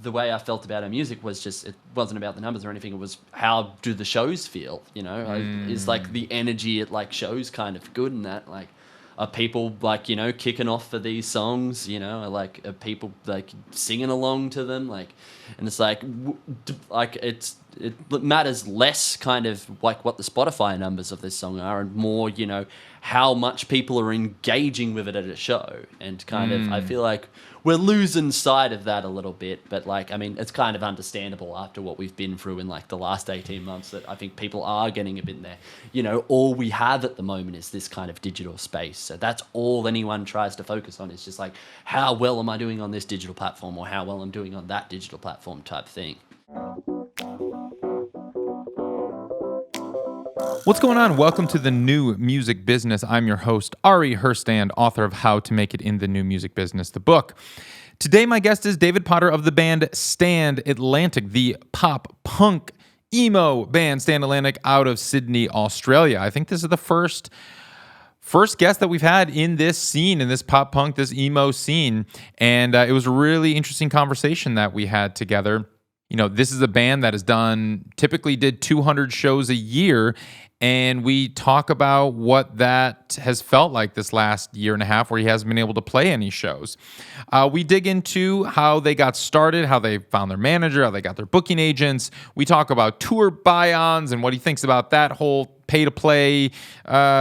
the way I felt about our music was just, it wasn't about the numbers or anything. It was, how do the shows feel? You know, is like the energy at like shows kind of good, and that like, are people like, you know, kicking off for these songs? You know, are people like singing along to them? Like, and it's like, it matters less kind of like what the Spotify numbers of this song are, and more, you know, how much people are engaging with it at a show. And kind of, I feel like we're losing sight of that a little bit. But like, I mean, it's kind of understandable after what we've been through in like the last 18 months, that I think people are getting a bit there. You know, all we have at the moment is this kind of digital space. So that's all anyone tries to focus on. Is just like, how well am I doing on this digital platform, or how well I'm doing on that digital platform type thing. What's going on? Welcome to the New Music Business. I'm your host, Ari Herstand, author of How to Make It in the New Music Business, the book. Today, my guest is David Potter of the band Stand Atlantic, the pop punk emo band Stand Atlantic out of Sydney, Australia. I think this is the first guest that we've had in this scene, in this pop punk, this emo scene. And it was a really interesting conversation that we had together. You know, this is a band that typically did 200 shows a year. And we talk about what that has felt like this last year and a half, where he hasn't been able to play any shows. We dig into how they got started, how they found their manager, how they got their booking agents. We talk about tour buy-ons and what he thinks about that whole pay-to-play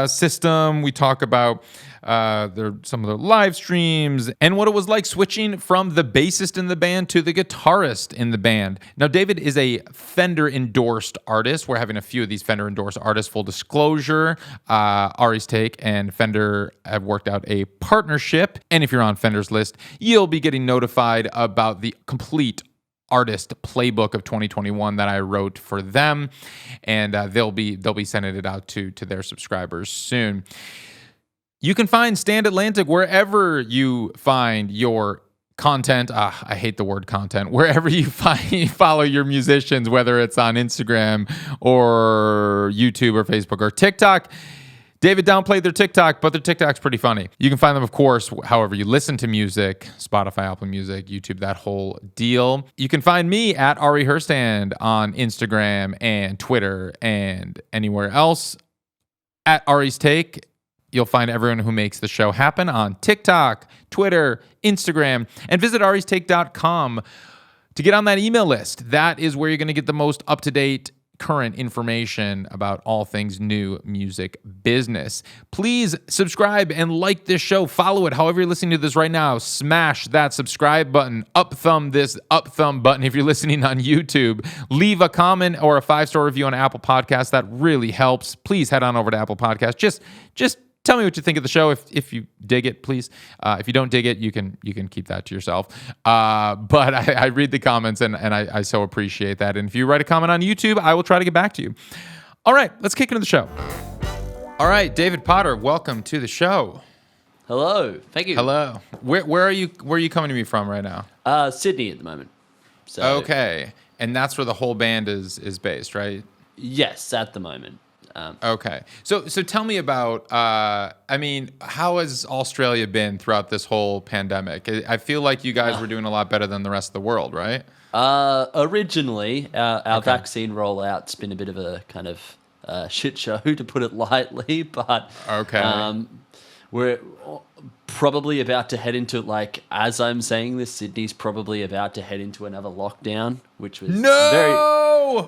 system. We talk about some of the live streams and what it was like switching from the bassist in the band to the guitarist in the band. Now, David is a Fender endorsed artist. We're having a few of these Fender endorsed artists. Full disclosure, Ari's Take and Fender have worked out a partnership. And if you're on Fender's list, you'll be getting notified about the complete artist playbook of 2021 that I wrote for them. And they'll be sending it out to their subscribers soon. You can find Stand Atlantic wherever you find your content. I hate the word content. Wherever you follow your musicians, whether it's on Instagram or YouTube or Facebook or TikTok. David downplayed their TikTok, but their TikTok's pretty funny. You can find them, of course, however you listen to music, Spotify, Apple Music, YouTube, that whole deal. You can find me at Ari Herstand on Instagram and Twitter and anywhere else. At Ari's Take, you'll find everyone who makes the show happen on TikTok, Twitter, Instagram, and visit aristake.com to get on that email list. That is where you're going to get the most up-to-date, current information about all things new music business. Please subscribe and like this show. Follow it. However you're listening to this right now, smash that subscribe button. Up thumb button if you're listening on YouTube. Leave a comment or a 5-star review on Apple Podcasts. That really helps. Please head on over to Apple Podcasts. Just tell me what you think of the show if you dig it, please. If you don't dig it, you can keep that to yourself. But I read the comments, and I so appreciate that. And if you write a comment on YouTube, I will try to get back to you. All right, let's kick into the show. All right, David Potter, welcome to the show. Hello, thank you. Hello. Where are you coming to me from right now? Sydney at the moment. So, okay, and that's where the whole band is based, right? Yes, at the moment. Okay. So tell me about, I mean, how has Australia been throughout this whole pandemic? I feel like you guys were doing a lot better than the rest of the world, right? Originally, our vaccine rollout's been a bit of a kind of shit show, to put it lightly, but we're probably about to head into, like, as I'm saying this, Sydney's probably about to head into another lockdown, which was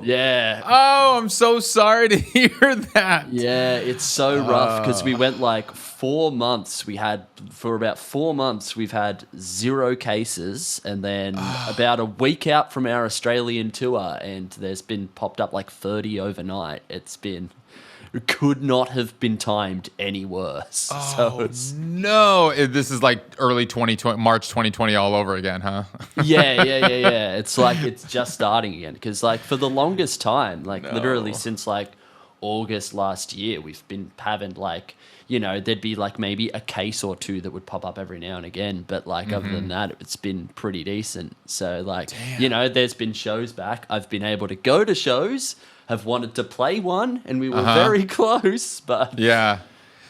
yeah. Oh, I'm so sorry to hear that. Yeah, it's so rough because we went like 4 months. For about 4 months, we've had 0 cases, and then about a week out from our Australian tour, and there's been popped up like 30 overnight. It could not have been timed any worse. Oh, no. This is like early 2020, March 2020 all over again, huh? Yeah. It's like it's just starting again. Because like for the longest time, literally since like August last year, we've been having like, you know, there'd be like maybe a case or two that would pop up every now and again. But like other than that, it's been pretty decent. So like, you know, there's been shows back. I've been able to go to shows. Have wanted to play one, and we were very close, but yeah.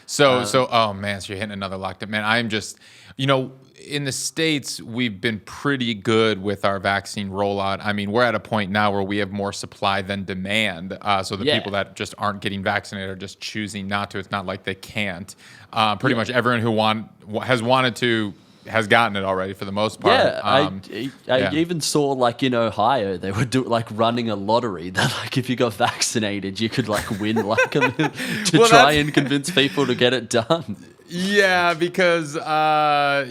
So oh man, so you're hitting another lockdown, man. I'm just, you know, in the States, we've been pretty good with our vaccine rollout. I mean, we're at a point now where we have more supply than demand. So the people that just aren't getting vaccinated are just choosing not to. It's not like they can't. Pretty much everyone who has wanted to has gotten it already for the most part. I even saw like in Ohio they were running a lottery that like if you got vaccinated you could like win like try and convince people to get it done. Yeah, because they're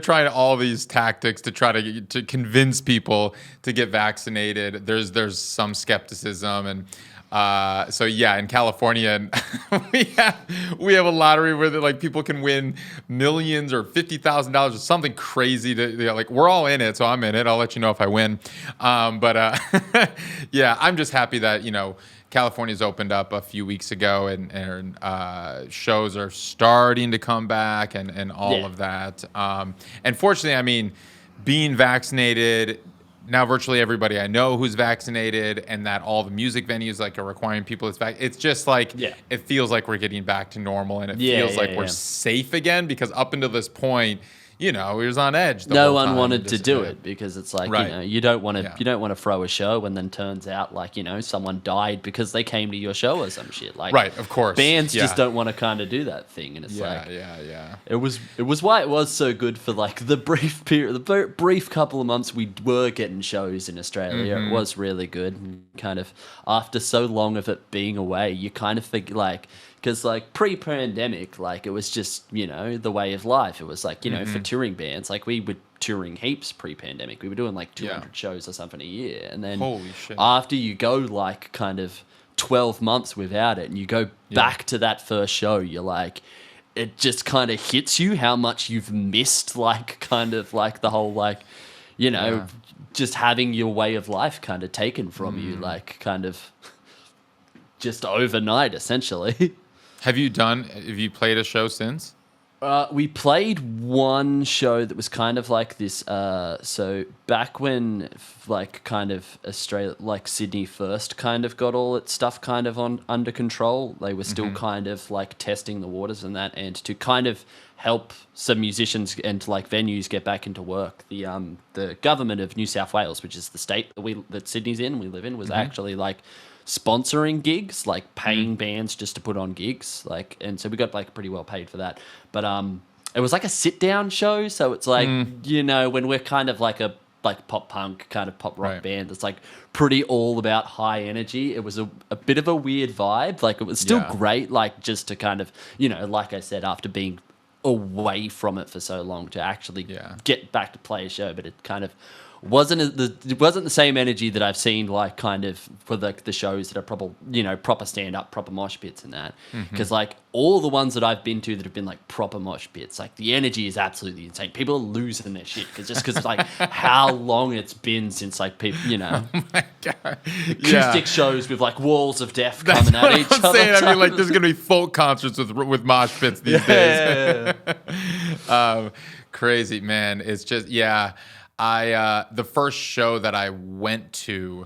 trying all these tactics to try to convince people to get vaccinated. There's some skepticism and. In California, we have a lottery where like people can win millions or $50,000 or something crazy. We're all in it, so I'm in it. I'll let you know if I win. I'm just happy that California's opened up a few weeks ago and shows are starting to come back and all of that. And fortunately, I mean, being vaccinated. Now virtually everybody I know who's vaccinated, and that all the music venues are requiring people to vaccinated. It's just it feels like we're getting back to normal, and it feels like we're safe again, because up until this point, we was on edge. No one wanted to do it because it's like you don't want to throw a show and then turns out someone died because they came to your show or some shit. Like right, of course, bands just don't want to kind of do that thing, and it's It was why it was so good for like the brief period, the brief couple of months we were getting shows in Australia. It was really good, and kind of after so long of it being away, you kind of think like. Because, like, pre-pandemic, like, it was just, the way of life. It was, like, for touring bands, like, we were touring heaps pre-pandemic. We were doing, like, 200 shows or something a year. And then holy shit. After you go, like, kind of 12 months without it and you go back to that first show, you're like, it just kind of hits you how much you've missed, like, kind of, like, the whole, like, just having your way of life kind of taken from you, like, kind of just overnight, essentially. Have you played a show since? We played one show that was kind of like this. So back when, like, kind of Australia, like Sydney first kind of got all its stuff kind of under control, they were still kind of like testing the waters and that, and to kind of help some musicians and like venues get back into work. The government of New South Wales, which is the state that Sydney's in, we live in, was actually like sponsoring gigs, like paying bands just to put on gigs, like, and so we got like pretty well paid for that. But it was like a sit down show, so it's like when we're kind of like a pop punk kind of pop rock band, it's like pretty all about high energy. It was a bit of a weird vibe. Like it was still great, like just to kind of like I said, after being away from it for so long, to actually get back to play a show, but it kind of wasn't the same energy that I've seen like kind of for the shows that are proper stand up, proper mosh pits and that, because like all the ones that I've been to that have been like proper mosh pits, like the energy is absolutely insane. People are losing their shit because like how long it's been since like people oh my God. acoustic shows with like walls of death coming at each other. I mean, like there's gonna be folk concerts with mosh pits these days. Crazy, man. It's just the first show that I went to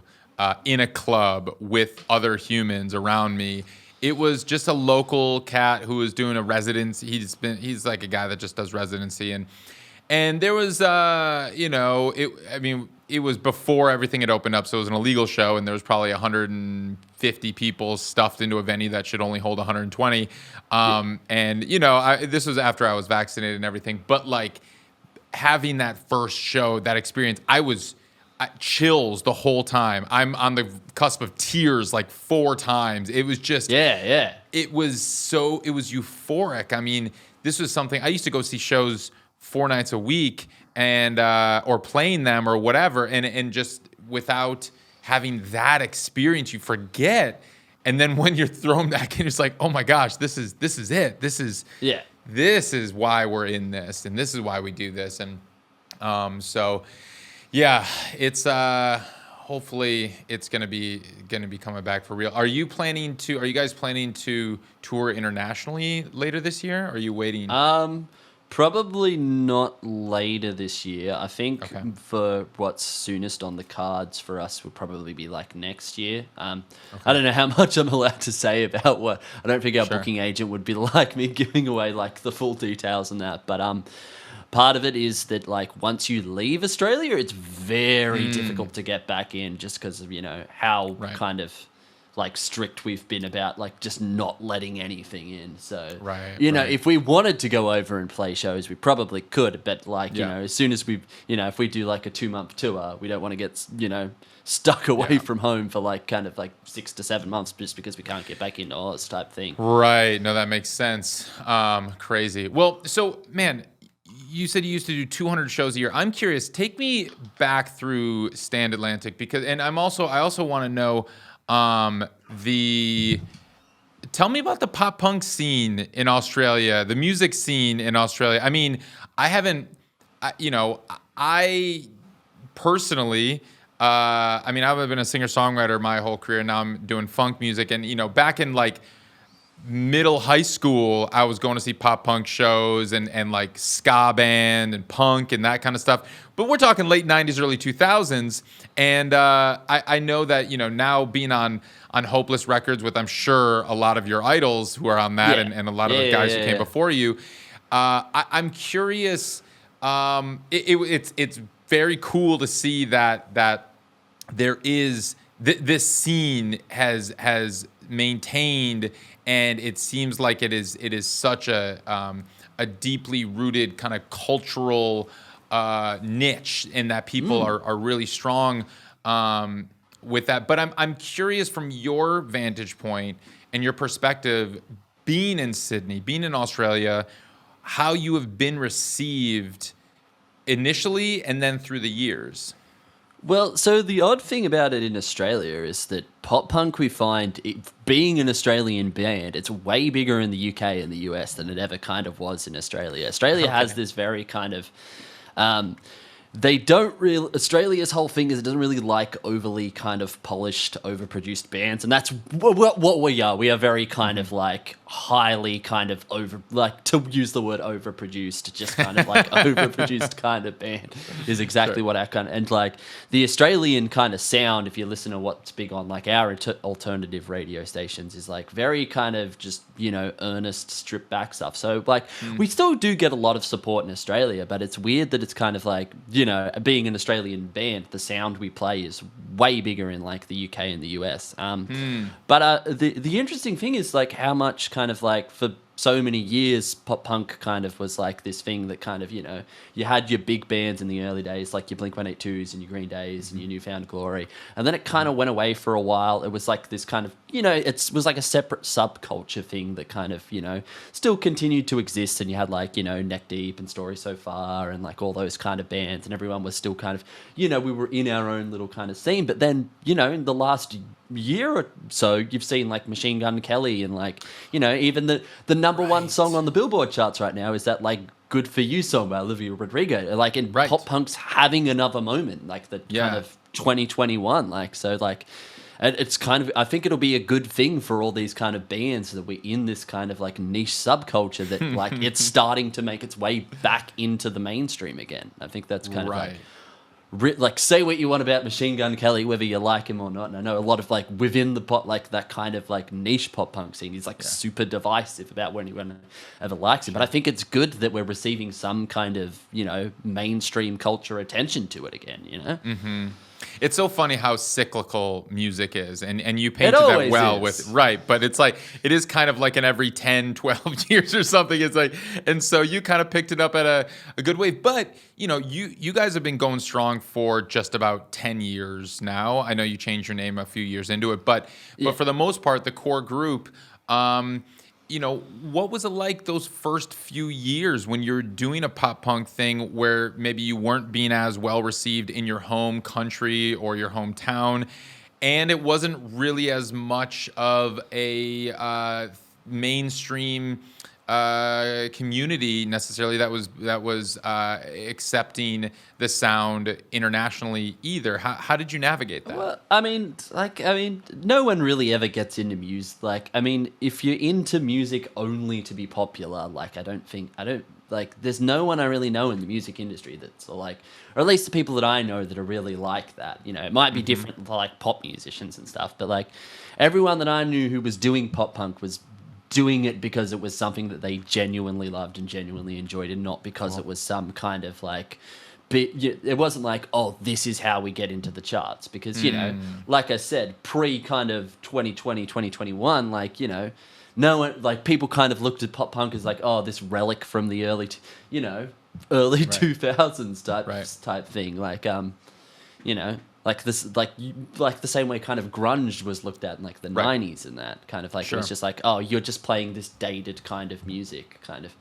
in a club with other humans around me, it was just a local cat who was doing a residency. He's like a guy that just does residency, and there was it was before everything had opened up, so it was an illegal show, and there was probably 150 people stuffed into a venue that should only hold 120. And this was after I was vaccinated and everything, but like having that first show, that experience, I was chills the whole time. I'm on the cusp of tears like 4 times. It was just it was euphoric. I mean, this was something I used to go see shows 4 nights a week and or playing them or whatever, and just without having that experience, you forget. And then when you're thrown back in, it's like, oh my gosh, this is it. This is why we're in this, and this is why we do this. And it's hopefully it's gonna be coming back for real. Are you guys planning to tour internationally later this year? Or are you waiting? Probably not later this year. I think for what's soonest on the cards for us would probably be like next year. I don't know how much I'm allowed to say about what. I don't think our booking agent would be like me giving away like the full details on that. But part of it is that like once you leave Australia, it's very difficult to get back in, just because of how kind of like strict we've been about like just not letting anything in. So if we wanted to go over and play shows, we probably could, but like as soon as we if we do like a 2-month tour, we don't want to get stuck away from home for like kind of like 6 to 7 months just because we can't get back into Oz type thing. Right. No, that makes sense. Crazy. Well, so man, you said you used to do 200 shows a year. I'm curious, take me back through Stand Atlantic, because I also want to know tell me about the pop punk scene in Australia, the music scene in Australia. I mean, I personally, I've been a singer-songwriter my whole career. Now I'm doing funk music. And, back in like middle high school, I was going to see pop punk shows and like ska band and punk and that kind of stuff. But we're talking late 90s, early 2000s. And I know that, now being on Hopeless Records with, I'm sure, a lot of your idols who are on that and a lot of the guys who came before you. I'm curious. It's very cool to see that there is this scene has maintained, and it seems like it is such a deeply rooted kind of cultural niche, in that people are really strong with that. But I'm curious, from your vantage point and your perspective, being in Sydney, being in Australia, how you have been received initially and then through the years. Well, so the odd thing about it in Australia is that pop punk, we find, being an Australian band, it's way bigger in the UK and the US than it ever kind of was in Australia. Australia has this very kind of... Australia's whole thing is it doesn't really like overly kind of polished, overproduced bands, and that's what we are. We are very kind of like highly kind of to use the word overproduced, just kind of like overproduced kind of band is exactly what our kind of, and like the Australian kind of sound, if you listen to what's big on like our alternative radio stations, is like very kind of just, earnest, stripped back stuff. So like we still do get a lot of support in Australia, but it's weird that it's kind of like, being an Australian band, the sound we play is way bigger in like the UK and the US. But the interesting thing is like how much kind of like for so many years pop punk kind of was like this thing that kind of, you had your big bands in the early days, like your Blink-182s and your Green Days and your Newfound Glory, and then it kind of went away for a while. It was like this kind of, it was like a separate subculture thing that kind of, still continued to exist, and you had like, Neck Deep and Story So Far and like all those kind of bands, and everyone was still kind of, we were in our own little kind of scene. But then, in the last year or so, you've seen like Machine Gun Kelly and like, even the number one song on the Billboard charts right now is that like Good For You song by Olivia Rodrigo. Like, in pop punk's having another moment, like the kind of 2021. Like, so like, it's kind of, I think it'll be a good thing for all these kind of bands that we're in this kind of like niche subculture that like it's starting to make its way back into the mainstream again. I think that's kind of like, say what you want about Machine Gun Kelly, whether you like him or not. And I know a lot of like within the pop, like that kind of like niche pop punk scene is like super divisive about when anyone ever likes him. But I think it's good that we're receiving some kind of, mainstream culture attention to it again, Mm-hmm. It's so funny how cyclical music is, and you painted that well with, but it's like, it is kind of like in every 10, 12 years or something. It's like, and so you kind of picked it up at a good wave. But, you guys have been going strong for just about 10 years now. I know you changed your name a few years into it, but for the most part, the core group, what was it like those first few years when you're doing a pop punk thing where maybe you weren't being as well received in your home country or your hometown, and it wasn't really as much of a mainstream community necessarily that was accepting the sound internationally either? How did you navigate that? Well, no one really ever gets into music. Like, if you're into music only to be popular, like, there's no one I really know in the music industry that's like, or at least the people that I know that are really like that. It might be different for like pop musicians and stuff, but like everyone that I knew who was doing pop punk was doing it because it was something that they genuinely loved and genuinely enjoyed, and not because it was some kind of like, it wasn't like, oh, this is how we get into the charts. Because, you know, like I said, pre kind of 2020, 2021, like, you know, no one, like, people kind of looked at pop punk as like, oh, this relic from the early 2000s type thing. Like, you know, like this, like the same way kind of grunge was looked at in like the 90s and that kind of like, it was just like, oh, you're just playing this dated kind of music kind of.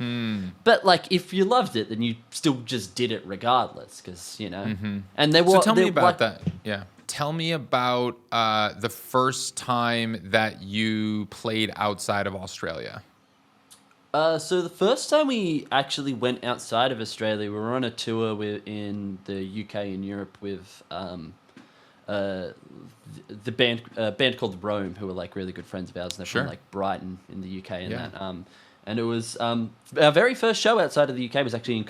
But like, if you loved it, then you still just did it regardless, because, you know, and there was. So tell me about that. Yeah. Tell me about the first time that you played outside of Australia. So the first time we actually went outside of Australia, we were on a tour in the UK and Europe with the band called Rome, who were like really good friends of ours. They're from like Brighton in the UK and that. And it was our very first show outside of the UK was actually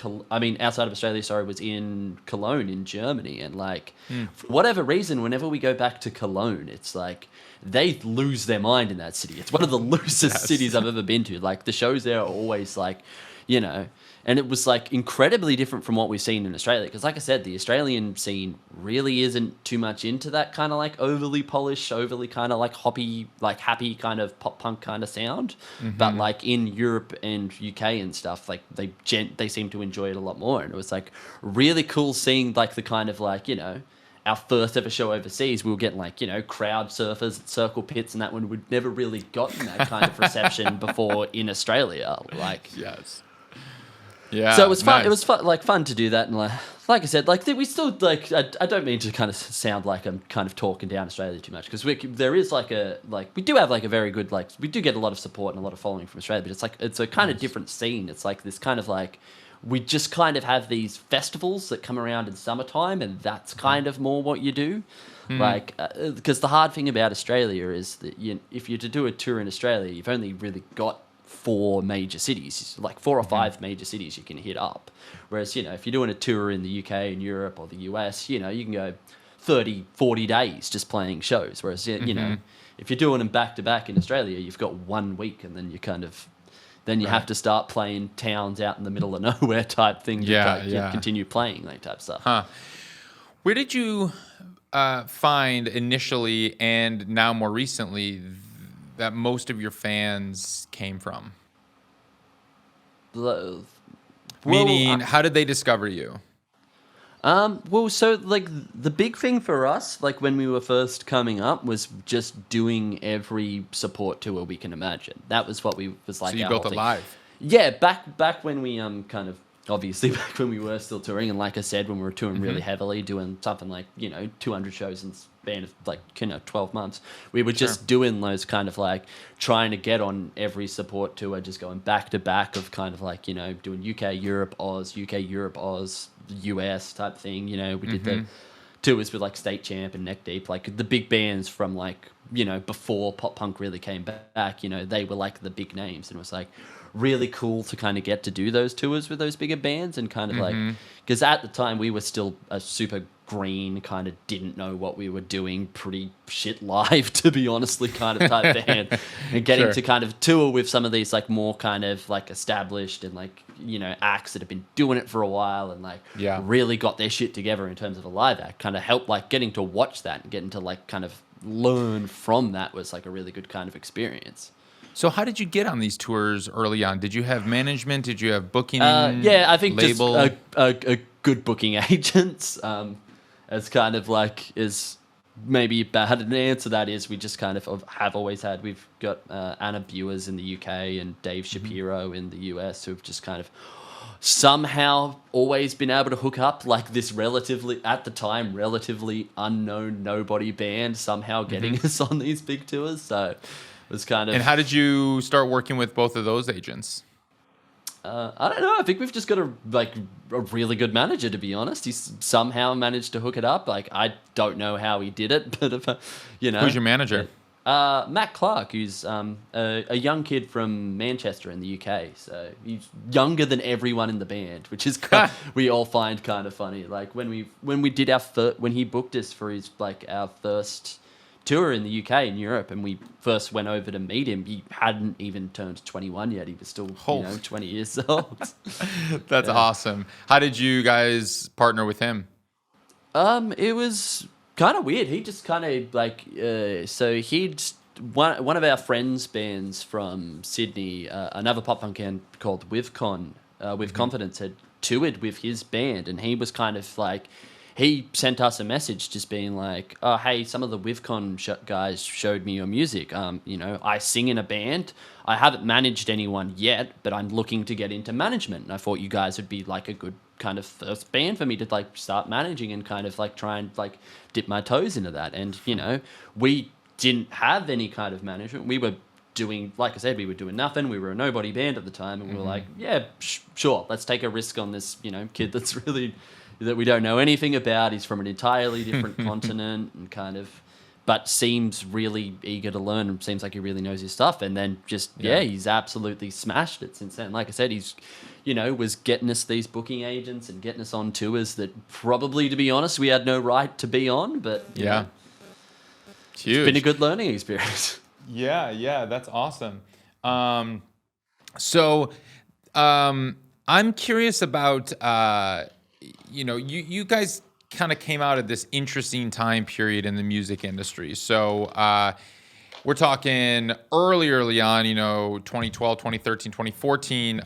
outside of Australia. Sorry, was in Cologne in Germany. And like for whatever reason, whenever we go back to Cologne, it's like they lose their mind in that city. It's one of the loosest cities I've ever been to. Like the shows there are always like, you know, and it was like incredibly different from what we've seen in Australia. Because like I said, the Australian scene really isn't too much into that kind of like overly polished, overly kind of like hoppy, like happy kind of pop punk kind of sound. But like in Europe and UK and stuff, like they seem to enjoy it a lot more. And it was like really cool seeing like the kind of like, you know, our first ever show overseas, we were getting like, you know, crowd surfers at circle pits and that, when we'd never really gotten that kind of reception before in Australia. Like, yeah. So it was fun. Nice. It was fun to do that, and like I said, like we still like. I don't mean to kind of sound like I'm kind of talking down Australia too much, because there is like we do have like a very good, like, we do get a lot of support and a lot of following from Australia, but it's a kind of different scene. It's like this kind of like, we just kind of have these festivals that come around in summertime, and that's kind of more what you do. Like, because the hard thing about Australia is that if you're to do a tour in Australia, you've only really got 4 major cities, like 4 or 5 major cities you can hit up. Whereas, you know, if you're doing a tour in the UK and Europe or the US, you know, you can go 30, 40 days just playing shows. Whereas, you know, if you're doing them back to back in Australia, you've got 1 week, and then you kind of, then you have to start playing towns out in the middle of nowhere type thing to continue playing like type stuff. Where did you find initially and now more recently that most of your fans came from? Meaning, how did they discover you? Well, so like the big thing for us, like when we were first coming up, was just doing every support tour we can imagine. That was what was like. So you built a live. Yeah, back when we kind of, obviously back when we were still touring, and like I said, when we were touring really heavily, doing something like, you know, 200 shows in span of like, you know, 12 months, we were just doing those kind of like trying to get on every support tour, just going back to back of kind of like, you know, doing UK, Europe, Oz, US type thing. You know, we did the tours with like State Champ and Neck Deep, like the big bands from like, you know, before pop punk really came back, you know, they were like the big names, and it was like really cool to kind of get to do those tours with those bigger bands, and kind of like, because at the time we were still a super green, kind of didn't know what we were doing, pretty shit live, to be honestly, kind of type band, and getting to kind of tour with some of these like more kind of like established and like, you know, acts that have been doing it for a while and like really got their shit together in terms of a live act, kind of helped, like getting to watch that and getting to like kind of learn from that was like a really good kind of experience. So how did you get on these tours early on? Did you have management? Did you have booking? I think label? Just a good booking agents, as kind of like is maybe bad. And the answer to that is we just kind of have always had. We've got Anna Buers in the UK and Dave Shapiro in the US, who've just kind of somehow always been able to hook up like this relatively, at the time, relatively unknown nobody band, somehow getting us on these big tours. So it was kind of... And how did you start working with both of those agents? I don't know. I think we've just got a really good manager, to be honest. He's somehow managed to hook it up. Like, I don't know how he did it, but you know. Who's your manager? Matt Clark, who's a young kid from Manchester in the UK. So he's younger than everyone in the band, which is we all find kind of funny. Like when he did when he booked us for his like our first tour in the UK and Europe, and we first went over to meet him. He hadn't even turned 21 yet. He was still, 20 years old. That's awesome. How did you guys partner with him? It was kind of weird. He just kind of like, so he'd one of our friends' bands from Sydney, another pop punk band called With Confidence, had toured with his band, and he was kind of like, he sent us a message just being like, oh, hey, some of the WithCon guys showed me your music. I sing in a band. I haven't managed anyone yet, but I'm looking to get into management. And I thought you guys would be like a good kind of first band for me to like start managing and kind of like try and like dip my toes into that. And, we didn't have any kind of management. We were doing, like I said, we were doing nothing. We were a nobody band at the time. And we were like, yeah, sure. Let's take a risk on this, kid that's really... that we don't know anything about. He's from an entirely different continent and kind of, but seems really eager to learn and seems like he really knows his stuff. And then he's absolutely smashed it since then. Like I said, he's, was getting us these booking agents and getting us on tours that probably, to be honest, we had no right to be on, but it's huge. It's been a good learning experience. Yeah, that's awesome. I'm curious about, you guys kind of came out of this interesting time period in the music industry. So we're talking early on, 2012, 2013, 2014.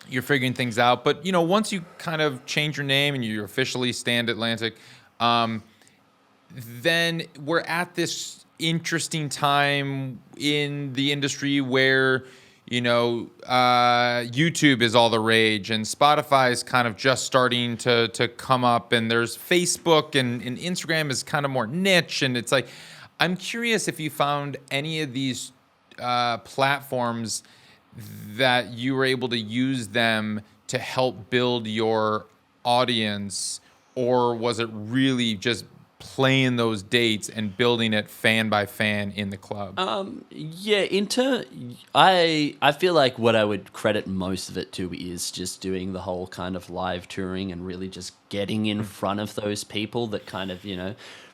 You're figuring things out. But, once you kind of change your name and you officially Stand Atlantic, then we're at this interesting time in the industry where YouTube is all the rage and Spotify is kind of just starting to come up, and there's Facebook and Instagram is kind of more niche. And it's like, I'm curious if you found any of these platforms that you were able to use them to help build your audience, or was it really just playing those dates and building it fan by fan in the club? I feel like what I would credit most of it to is just doing the whole kind of live touring and really just getting in front of those people that kind of,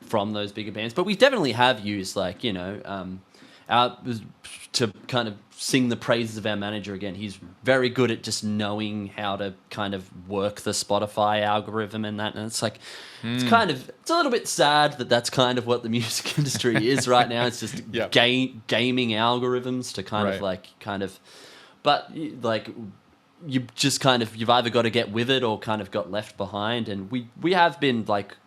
from those bigger bands. But we definitely have used like, to kind of sing the praises of our manager again. He's very good at just knowing how to kind of work the Spotify algorithm and that. And it's like, it's a little bit sad that that's kind of what the music industry is right now. It's just gaming algorithms to but like you just kind of, you've either got to get with it or kind of got left behind. And we have been like,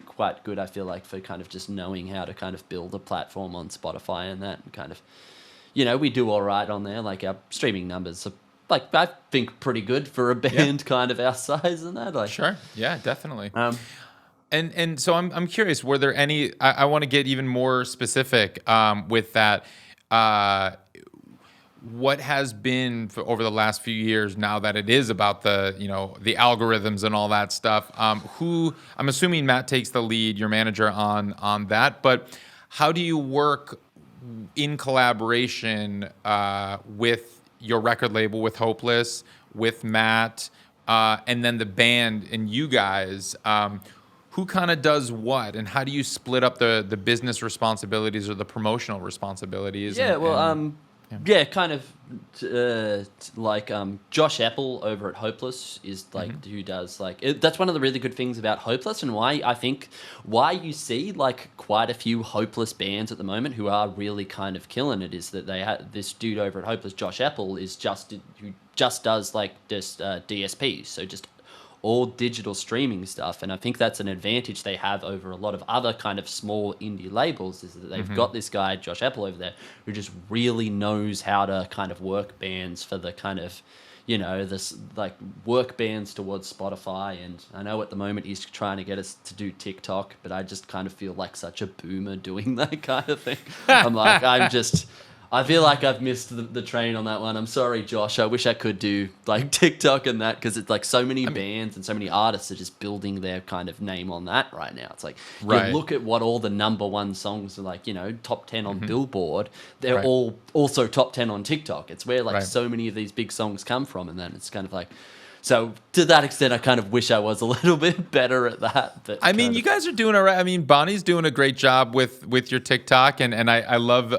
quite good, I feel like, for kind of just knowing how to kind of build a platform on Spotify and that, and kind of, we do all right on there. Like our streaming numbers are, like, I think pretty good for a band kind of our size and that. Like, sure, yeah, definitely. And so I'm curious, were there any? I want to get even more specific with that. What has been over the last few years, now that it is about the the algorithms and all that stuff? Who, I'm assuming Matt takes the lead, your manager, on that. But how do you work in collaboration with your record label, with Hopeless, with Matt, and then the band and you guys? Who kind of does what, and how do you split up the business responsibilities or the promotional responsibilities? Kind of like Josh Apple over at Hopeless is like who does like that's one of the really good things about Hopeless, and why you see like quite a few Hopeless bands at the moment who are really kind of killing it, is that they have this dude over at Hopeless, Josh Apple, who just does like this DSPs, so just all digital streaming stuff. And I think that's an advantage they have over a lot of other kind of small indie labels, is that they've got this guy, Josh Apple, over there, who just really knows how to kind of work bands for the kind of, this like work bands towards Spotify. And I know at the moment he's trying to get us to do TikTok, but I just kind of feel like such a boomer doing that kind of thing. I feel like I've missed the train on that one. I'm sorry, Josh. I wish I could do like TikTok and that, because it's like so many bands and so many artists are just building their kind of name on that right now. It's like, you look at what all the number one songs are, like, top 10 on Billboard. They're all also top 10 on TikTok. It's where like so many of these big songs come from. And then it's kind of like, So to that extent, I kind of wish I was a little bit better at that. But I mean, you guys are doing all right. I mean, Bonnie's doing a great job with your TikTok, and I love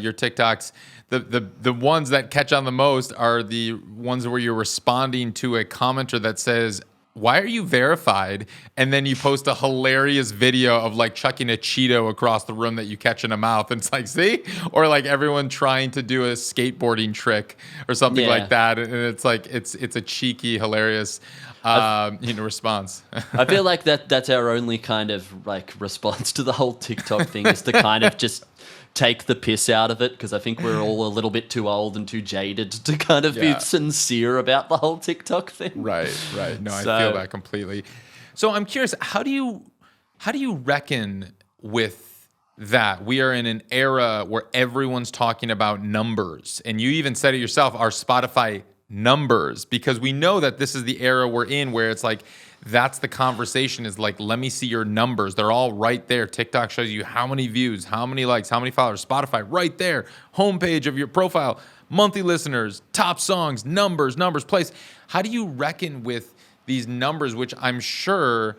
your TikToks. The ones that catch on the most are the ones where you're responding to a commenter that says, "Why are you verified?" And then you post a hilarious video of like chucking a Cheeto across the room that you catch in a mouth. And it's like, see? Or like everyone trying to do a skateboarding trick or something like that. And it's like, it's a cheeky, hilarious response. I feel like that's our only kind of like response to the whole TikTok thing, is to kind of just take the piss out of it, because I think we're all a little bit too old and too jaded to kind of be sincere about the whole TikTok thing. Right. No, I feel that completely. So I'm curious, how do you reckon with that? We are in an era where everyone's talking about numbers, and you even said it yourself, our Spotify numbers, because we know that this is the era we're in where it's like, that's the conversation, is like, let me see your numbers. They're all right there. TikTok shows you how many views, how many likes, how many followers. Spotify right there. Homepage of your profile, monthly listeners, top songs, numbers, plays. How do you reckon with these numbers, which I'm sure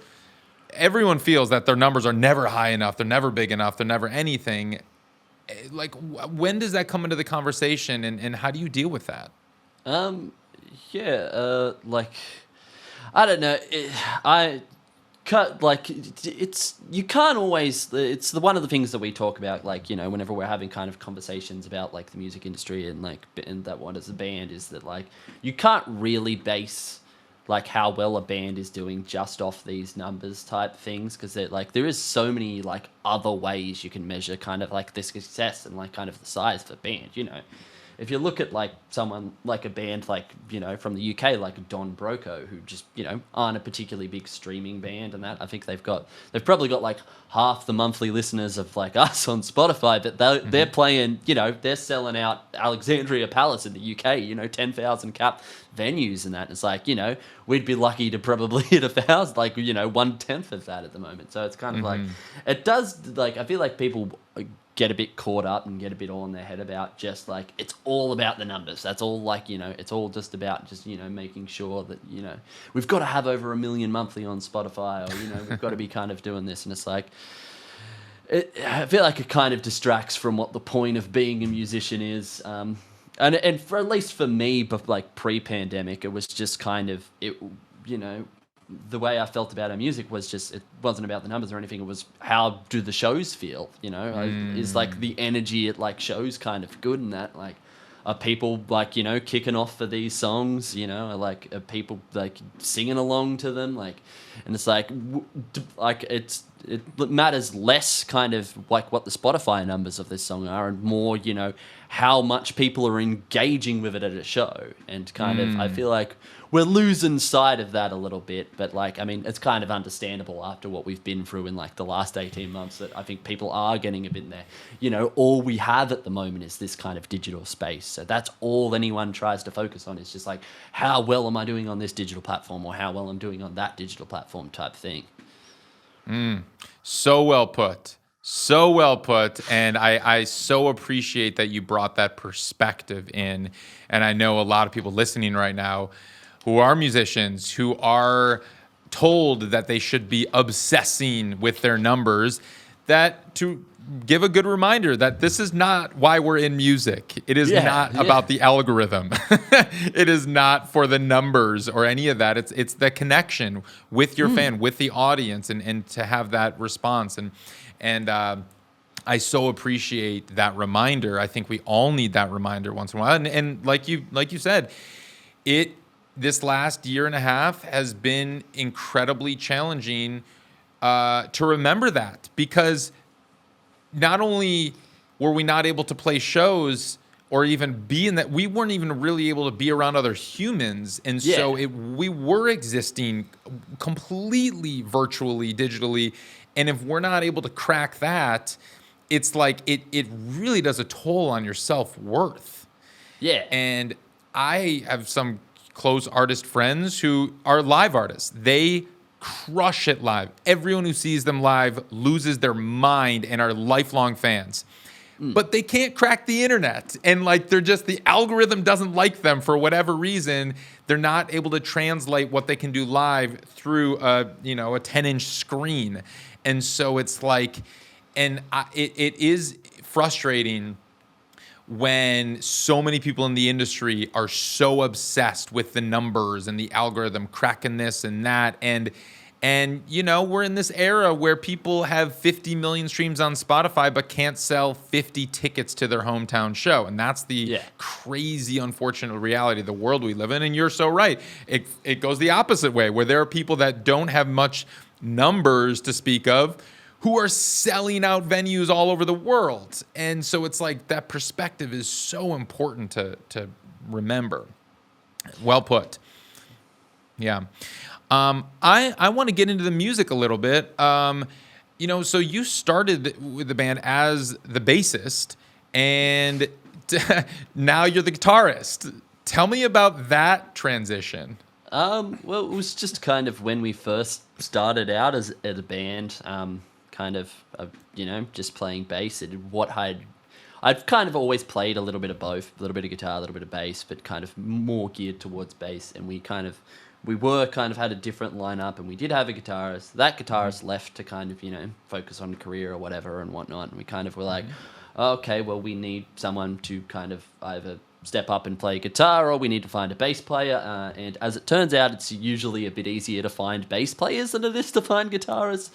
everyone feels that their numbers are never high enough, they're never big enough, they're never anything. Like, when does that come into the conversation, and how do you deal with that? Like, I don't know. You can't always. It's one of the things that we talk about, like, whenever we're having kind of conversations about like the music industry and like and that what as a band, is that like you can't really base like how well a band is doing just off these numbers type things, because there is so many like other ways you can measure kind of like the success and like kind of the size of a band. If you look at like someone like a band like, from the UK, like Don Broco, who just, aren't a particularly big streaming band and that, I think they've probably got like half the monthly listeners of like us on Spotify, but they're playing, they're selling out Alexandria Palace in the UK, 10,000 cap venues and that. It's like, we'd be lucky to probably hit 1,000, like, 1/10 of that at the moment. So it's kind of like, it does, like, I feel like people get a bit caught up and get a bit all in their head about just like, it's all about the numbers. That's all, like, it's all just about just, making sure that, we've got to have over 1 million monthly on Spotify, or, we've got to be kind of doing this. And it's like, I feel like it kind of distracts from what the point of being a musician is. And for, at least for me, but like pre-pandemic, it was just kind of, the way I felt about our music was just, it wasn't about the numbers or anything. It was, how do the shows feel? Is like the energy at like shows kind of good, and that like, are people like, kicking off for these songs? Like, are people like singing along to them? Like, and it's like, it matters less kind of like what the Spotify numbers of this song are, and more, how much people are engaging with it at a show. And kind of, I feel like we're losing sight of that a little bit. But like, I mean, it's kind of understandable after what we've been through in like the last 18 months, that I think people are getting a bit in there. All we have at the moment is this kind of digital space. So that's all anyone tries to focus on, is just like, how well am I doing on this digital platform, or how well I'm doing on that digital platform type thing. So well put. And I so appreciate that you brought that perspective in. And I know a lot of people listening right now who are musicians, who are told that they should be obsessing with their numbers, that to give a good reminder that this is not why we're in music. It is not about the algorithm. It is not for the numbers or any of that. It's the connection with your fan, with the audience, and to have that response. And I so appreciate that reminder. I think we all need that reminder once in a while. And like you said, this last year and a half has been incredibly challenging to remember that, because not only were we not able to play shows or even be in that, we weren't even really able to be around other humans. And so we were existing completely virtually, digitally. And if we're not able to crack that, it's like it really does a toll on your self-worth. Yeah. And I have some close artist friends who are live artists. They crush it live. Everyone who sees them live loses their mind and are lifelong fans. but they can't crack the internet. And like, the algorithm doesn't like them for whatever reason. They're not able to translate what they can do live through a 10-inch screen. And so it's like, it is frustrating when so many people in the industry are so obsessed with the numbers and the algorithm cracking this and that. And we're in this era where people have 50 million streams on Spotify but can't sell 50 tickets to their hometown show. And that's the crazy, unfortunate reality of the world we live in. And you're so right. It goes the opposite way, where there are people that don't have much numbers to speak of who are selling out venues all over the world. And so it's like that perspective is so important to remember. Well put. Yeah. I want to get into the music a little bit. So you started with the band as the bassist, and now you're the guitarist. Tell me about that transition. Well, it was just kind of when we first started out as a band, just playing bass. I'd kind of always played a little bit of both, a little bit of guitar, a little bit of bass, but kind of more geared towards bass. And we had a different lineup, and we did have a guitarist. That guitarist left to kind of, focus on career or whatever and whatnot. And we kind of were like, okay, well, we need someone to kind of either step up and play guitar, or we need to find a bass player. And as it turns out, it's usually a bit easier to find bass players than it is to find guitarists.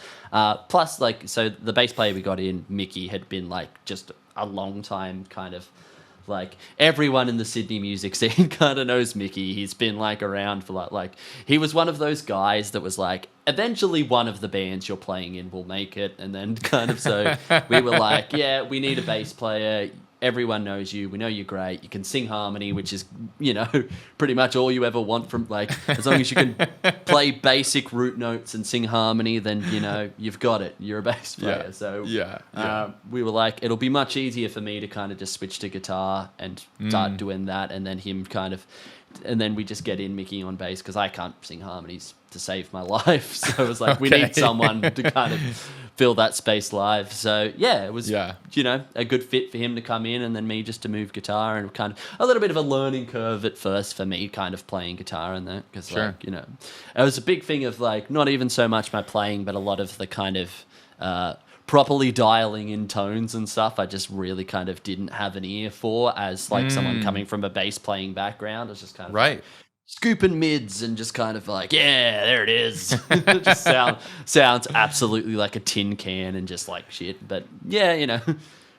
Plus, so the bass player we got in, Mickey, had been just a long time kind of everyone in the Sydney music scene kind of knows Mickey. He's been around for he was one of those guys that was eventually one of the bands you're playing in will make it. And then kind of, so we were yeah, we need a bass player. Everyone knows you. We know you're great. You can sing harmony, which is, pretty much all you ever want from, as long as you can play basic root notes and sing harmony, then, you've got it. You're a bass player. We were it'll be much easier for me to kind of just switch to guitar and start doing that. And then and then we just get in Mickey on bass, because I can't sing harmonies to save my life. So it was we need someone to kind of fill that space live. So yeah, it was, a good fit for him to come in, and then me just to move guitar, and kind of a little bit of a learning curve at first for me kind of playing guitar and that, because it was a big thing of not even so much my playing, but a lot of the kind of properly dialing in tones and stuff. I just really kind of didn't have an ear for, as someone coming from a bass playing background. I was just kind of scooping mids and just kind of yeah, there it is. It just sounds absolutely like a tin can and just shit. But yeah,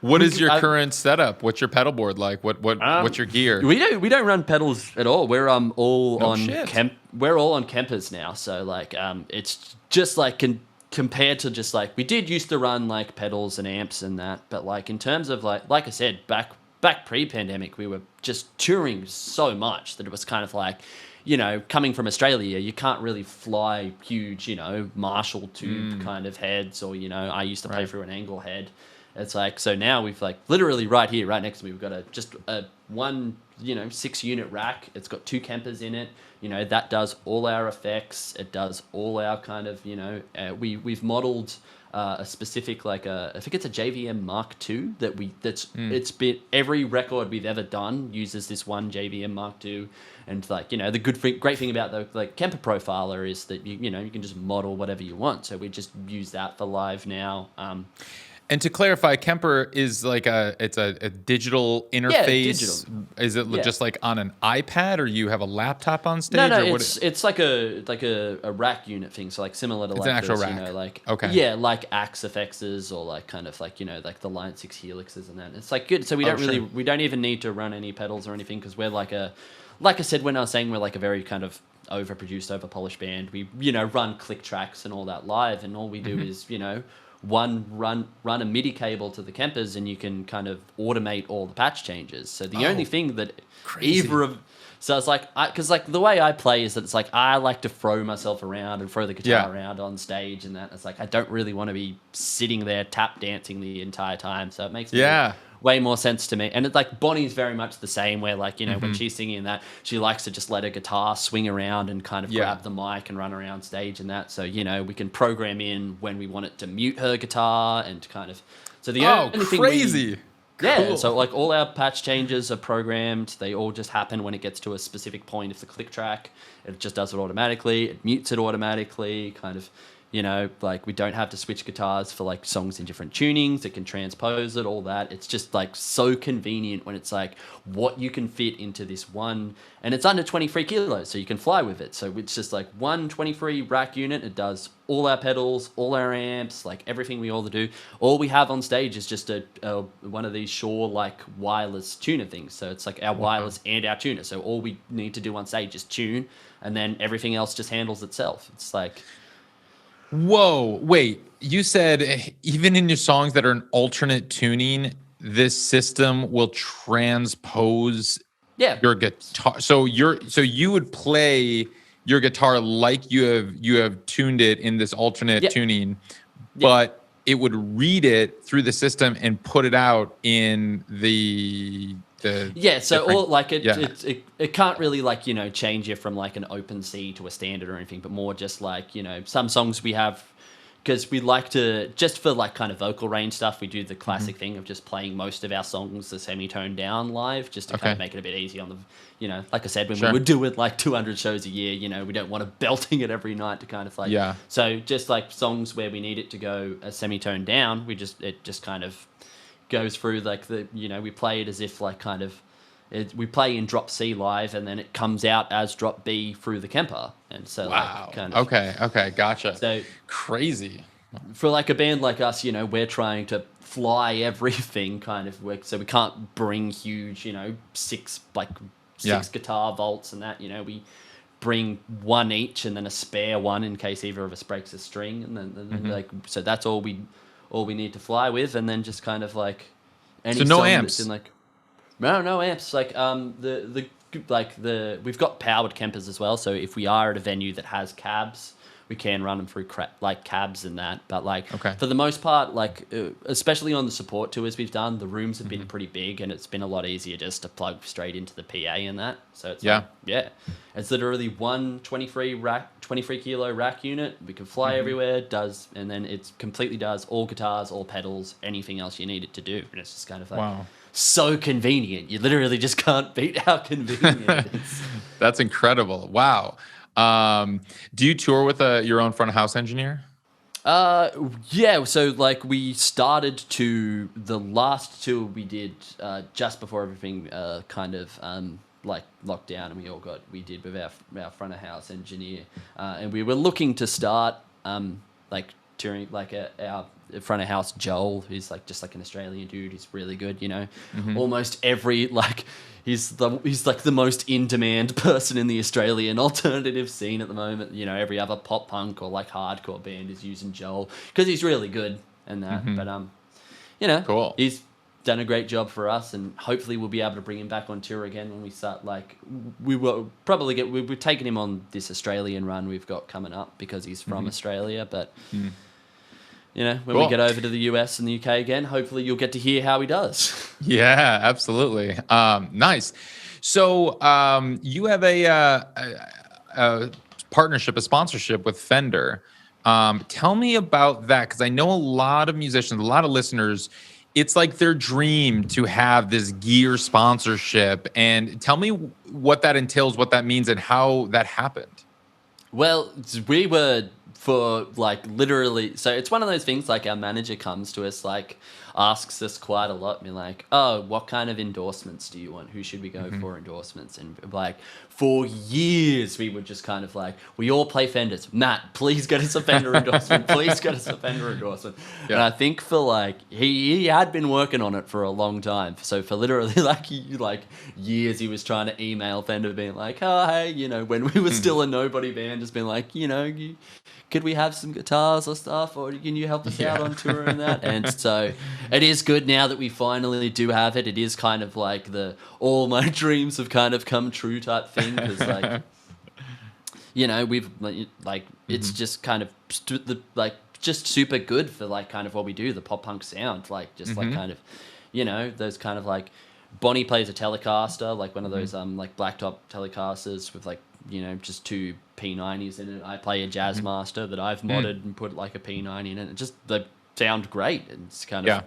What is your current setup? What's your pedal board like? What's your gear? We don't run pedals at all. We're all on Kempers now. So it's just compared to just we did used to run pedals and amps and that, but in terms of like I said, back pre-pandemic, we were just touring so much that it was kind of coming from Australia, you can't really fly huge, Marshall tube kind of heads, or, I used to play through an angle head. It's so now we've literally right here, right next to me, we've got a one, 6-unit rack. It's got 2 Kempers in it. That does all our effects. It does all our kind of, we've modeled a specific I think it's a JVM Mark II it's been, every record we've ever done uses this one JVM Mark II, and the great thing about the Kemper Profiler is that you can just model whatever you want. So we just use that for live now. And to clarify, Kemper is it's a digital interface. Yeah, digital. Is it just on an iPad, or you have a laptop on stage? No, it's like a rack unit thing. So similar to it's an actual rack. Okay. Yeah, like Axe FXs, or kind of the Line 6 Helixes and that. It's good. So we don't we don't even need to run any pedals or anything, because we're like I said when I was saying, we're a very kind of overproduced, overpolished band. We run click tracks and all that live, and all we do is run a MIDI cable to the Kempers, and you can kind of automate all the patch changes. So the only thing that either of... So it's because the way I play is that it's I like to throw myself around and throw the guitar around on stage and that. It's I don't really want to be sitting there tap dancing the entire time. So it makes way more sense to me. And it's Bonnie's very much the same, where when she's singing that, she likes to just let her guitar swing around and kind of grab the mic and run around stage and that. So we can program in when we want it to mute her guitar, and kind of, so the only thing crazy. Yeah, Cool. so like all our patch changes are programmed. They all just happen when it gets to a specific point of the click track. It just does it automatically. It mutes it automatically. Kind of, like we don't have to switch guitars for like songs in different tunings. It can transpose it, all that. It's just like so convenient when it's like what you can fit into this one, and it's under 23 kilos, so you can fly with it. So it's just like one 23 rack unit. It does all our pedals, all our amps, like everything we all do. All we have on stage is just a one of these Shure like wireless tuner things. So it's like our wireless and our tuner. So all we need to do on stage is tune, and then everything else just handles itself. It's like, Whoa, wait. You said even in your songs that are an alternate tuning, this system will transpose yeah, your guitar. So you would play your guitar like you have tuned it in this alternate yeah, tuning, yeah. but it would read it through the system and put it out in the Yeah, so different- all like yeah. it can't really like change you from like an open C to a standard or anything, but more just like some songs we have, because we like to just for like kind of vocal range stuff, we do the classic thing of just playing most of our songs the semitone down live, just to kind of make it a bit easy on the like I said, when we were doing like 200 shows a year, we don't want to belting it every night to kind of like so just like songs where we need it to go a semitone down, it just kind of goes through like we play it as if like kind of we play in drop C live, and then it comes out as drop B through the Kemper, and so like kind of okay, gotcha. So crazy for like a band like us, we're trying to fly everything kind of work, so we can't bring huge six guitar vaults and that we bring one each and then a spare one in case either of us breaks a string, and then like so that's all we need to fly with, and then just kind of like any no song amps. that's in like no amps, like we've got powered Kempers as well, so if we are at a venue that has cabs, we can run them through like cabs and that, but like for the most part, like especially on the support tours we've done, the rooms have been pretty big, and it's been a lot easier just to plug straight into the PA and that, so it's it's literally one 23 kilo rack unit. We can fly everywhere, and then it completely does all guitars, all pedals, anything else you need it to do, and it's just kind of like so convenient. You literally just can't beat how convenient it is. That's incredible. Wow. Do you tour with your own front of house engineer? Yeah, so like we started to the last tour we did just before everything kind of like locked down, and we did with our front of house engineer, and we were looking to start like touring like our front of house Joel, who's like just like an Australian dude. He's really good, almost every like he's like the most in demand person in the Australian alternative scene at the moment. Every other pop punk or like hardcore band is using Joel because he's really good and that. But cool. He's done a great job for us, and hopefully we'll be able to bring him back on tour again when we start. Like we will probably we're taking him on this Australian run we've got coming up because he's from Australia, but. When we get over to the US and the UK again, hopefully you'll get to hear how he does. Yeah, absolutely. Nice. So you have a partnership, a sponsorship with Fender. Tell me about that, because I know a lot of musicians, a lot of listeners, it's like their dream to have this gear sponsorship. And tell me what that entails, what that means, and how that happened. Well, we were for like literally, so it's one of those things like our manager comes to us, like asks us quite a lot, be like, oh, what kind of endorsements do you want? Who should we go for endorsements? And like for years we would just kind of like, we all play Fenders. Matt, please get us a Fender endorsement. Please get us a Fender endorsement. And I think for like, he had been working on it for a long time. So for literally like years he was trying to email Fender being like, oh, hey, when we were still a nobody band, just being like, could we have some guitars or stuff, or can you help us out on tour and that? And so it is good now that we finally do have it. It is kind of like all my dreams have kind of come true type thing, because like, we've like it's just kind of just super good for like kind of what we do, the pop punk sound, like just like kind of, those kind of like Bonnie plays a Telecaster, like one of those like blacktop Telecasters with like just two P90s in it. I play a Jazzmaster that I've modded and put like a P90 in it. They sound great. It's kind of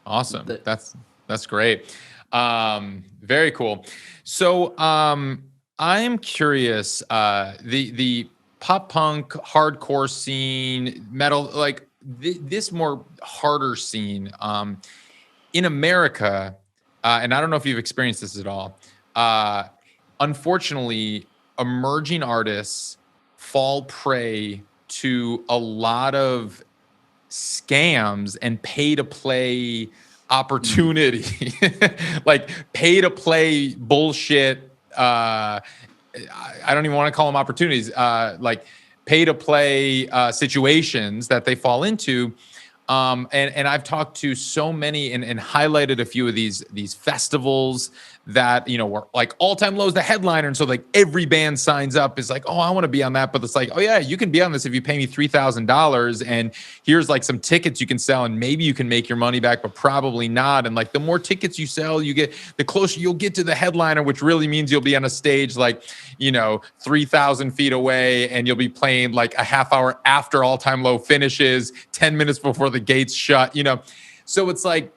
Awesome. That's great. Very cool. So I'm curious, the pop punk, hardcore scene, metal, like this more harder scene in America, and I don't know if you've experienced this at all. Unfortunately, emerging artists fall prey to a lot of scams and pay to play opportunity, like pay to play bullshit. I don't even want to call them opportunities, like pay to play situations that they fall into. And I've talked to so many and highlighted a few of these festivals that, you know, were like All Time Low is the headliner. And so like every band signs up is like, oh, I want to be on that. But it's like, oh yeah, you can be on this if you pay me $3,000 and here's like some tickets you can sell and maybe you can make your money back, but probably not. And like the more tickets you sell, you get, the closer you'll get to the headliner, which really means you'll be on a stage like, you know, 3,000 feet away and you'll be playing like a half hour after All Time Low finishes, 10 minutes before the gates shut, you know? So it's like,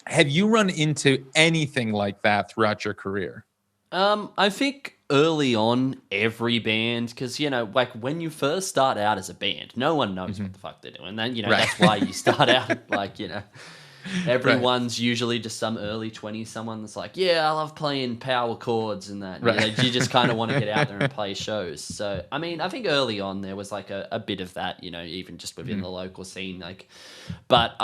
have you run into anything like that throughout your career? I think early on, every band, because, you know, like when you first start out as a band, no one knows what the fuck they're doing. Then, you know, that's why you start out like, you know, everyone's usually just some early 20s, someone that's like, yeah, I love playing power chords and that. You know, you just kind of want to get out there and play shows. So, I mean, I think early on there was like a bit of that, you know, even just within the local scene. Like, but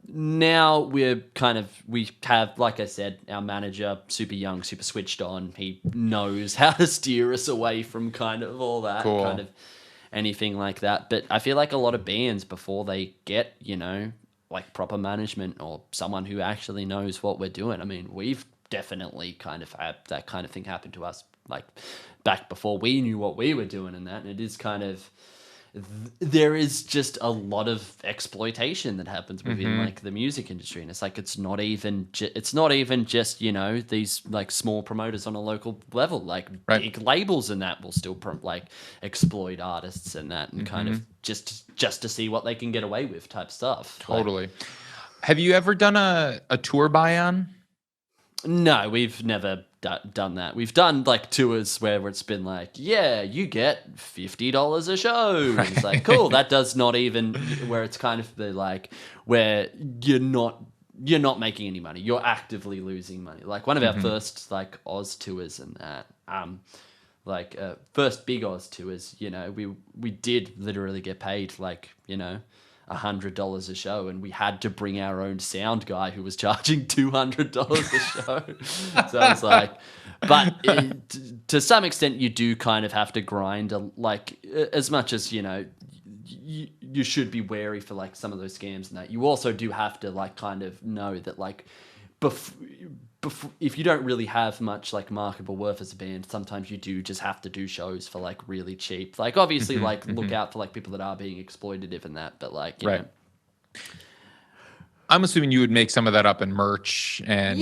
now we have, like I said, our manager, super young, super switched on. He knows how to steer us away from kind of all that, kind of anything like that. But I feel like a lot of bands, before they get, you know, like proper management or someone who actually knows what we're doing. I mean, we've definitely kind of had that kind of thing happen to us, like back before we knew what we were doing and that. And it is kind of, there is just a lot of exploitation that happens within like the music industry. And it's like, it's not even just, you know, these like small promoters on a local level, like big labels and that will still like exploit artists and that, and kind of just to see what they can get away with type stuff. Totally. Like, have you ever done a tour buy-on? No, we've never done that. We've done like tours where it's been like, yeah, you get $50 a show. Right. It's like, cool. That does not even, where it's kind of the like, where you're not making any money. You're actively losing money. Like one of our first like Oz tours and that, first big Oz tours, you know, we did literally get paid like, you know, $100 a show, and we had to bring our own sound guy who was charging $200 a show. So I was like, but to some extent you do kind of have to grind like as much as, you know, you should be wary for like some of those scams and that. You also do have to like kind of know that like if you don't really have much like marketable worth as a band, sometimes you do just have to do shows for like really cheap. Like obviously like look out for like people that are being exploitative and that, but like, you know. I'm assuming you would make some of that up in merch and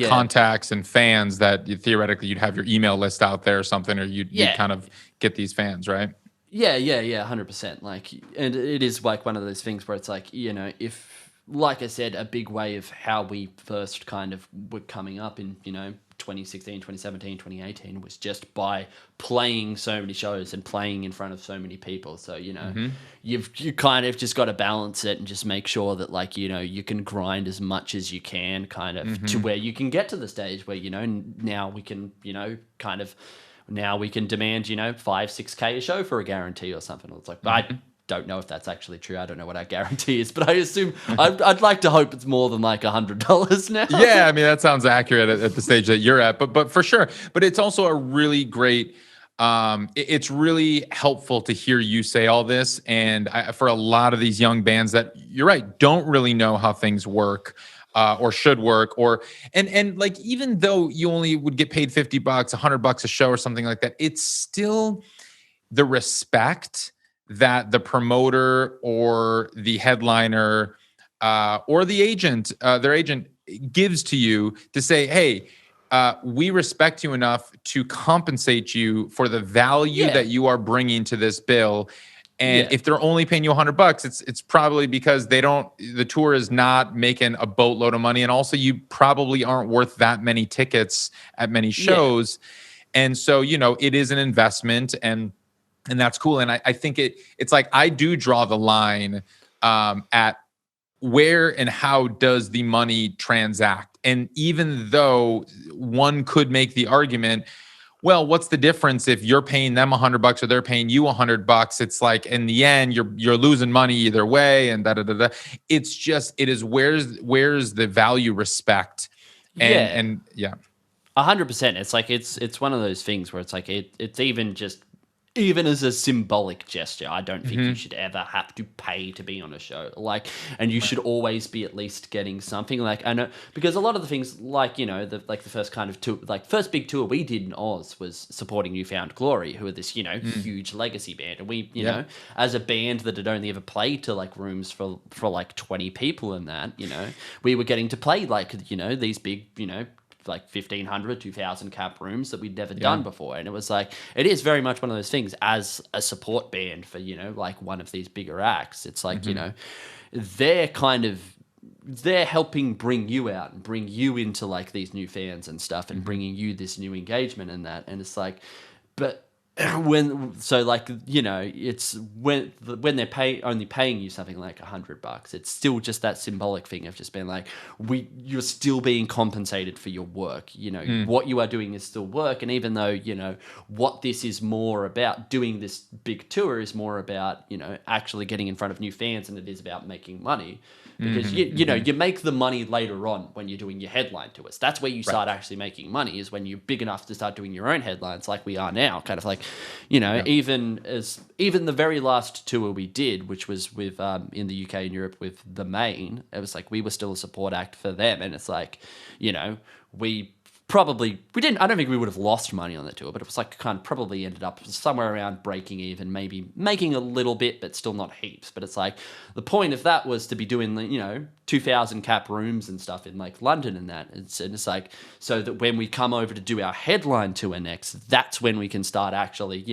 contacts and fans that theoretically you'd have your email list out there or something, or you'd kind of get these fans, right? Yeah, 100%. Like, and it is like one of those things where it's like, you know, if, like I said, a big way of how we first kind of were coming up in, you know, 2016, 2017, 2018 was just by playing so many shows and playing in front of so many people. So, you know, you kind of just got to balance it and just make sure that like, you know, you can grind as much as you can kind of to where you can get to the stage where, you know, now we can, you know, kind of, now we can demand, you know, 5-6K a show for a guarantee or something. It's like, I don't know if that's actually true. I don't know what our guarantee is, but I assume I'd like to hope it's more than like $100 now. Yeah, I mean that sounds accurate at the stage that you're at, but for sure. But it's also a really great. It's really helpful to hear you say all this, and for a lot of these young bands that you're right don't really know how things work. Or should work, and like even though you only would get paid $50, $100 a show or something like that, it's still the respect that the promoter or the headliner or the agent, their agent gives to you to say, hey, we respect you enough to compensate you for the value that you are bringing to this bill. And Yeah. if they're only paying you $100, it's probably because the tour is not making a boatload of money. And also you probably aren't worth that many tickets at many shows. And so, it is an investment, and that's cool. And I think it's like, I do draw the line at where and how does the money transact. And even though one could make the argument, well, what's the difference if you're paying them $100 or they're paying you $100? It's like, in the end, you're losing money either way, and da da da da. It's just, it is where's the value respect, and yeah. 100%. It's like it's one of those things where it's like it's even as a symbolic gesture, I don't think you should ever have to pay to be on a show. Like, and you should always be at least getting something. Like, I know, because a lot of the things, like, the first kind of tour, like first big tour we did in Oz was supporting New Found Glory, who are this, huge legacy band. And we, know, as a band that had only ever played to like rooms for like 20 people and that, we were getting to play like, these big, like 1,500, 2,000 cap rooms that we'd never done before. And it was like, it is very much one of those things as a support band for, like one of these bigger acts. It's like, they're helping bring you out and bring you into like these new fans and stuff and bringing you this new engagement and that. And it's like, but it's when they're only paying you something like $100, it's still just that symbolic thing of just being like, you're still being compensated for your work. What you are doing is still work. And even though, what this is more about, doing this big tour is more about, actually getting in front of new fans than it is about making money. Because you make the money later on when you're doing your headline tours. That's where you start actually making money, is when you're big enough to start doing your own headlines, like we are now. Kind of like, even the very last tour we did, which was with in the UK and Europe with The Main, it was like we were still a support act for them, and it's like, I don't think we would have lost money on that tour, but it was like kind of probably ended up somewhere around breaking even, maybe making a little bit, but still not heaps. But it's like, the point of that was to be doing, 2,000 cap rooms and stuff in like London and that. And it's like, so that when we come over to do our headline tour next, that's when we can start actually,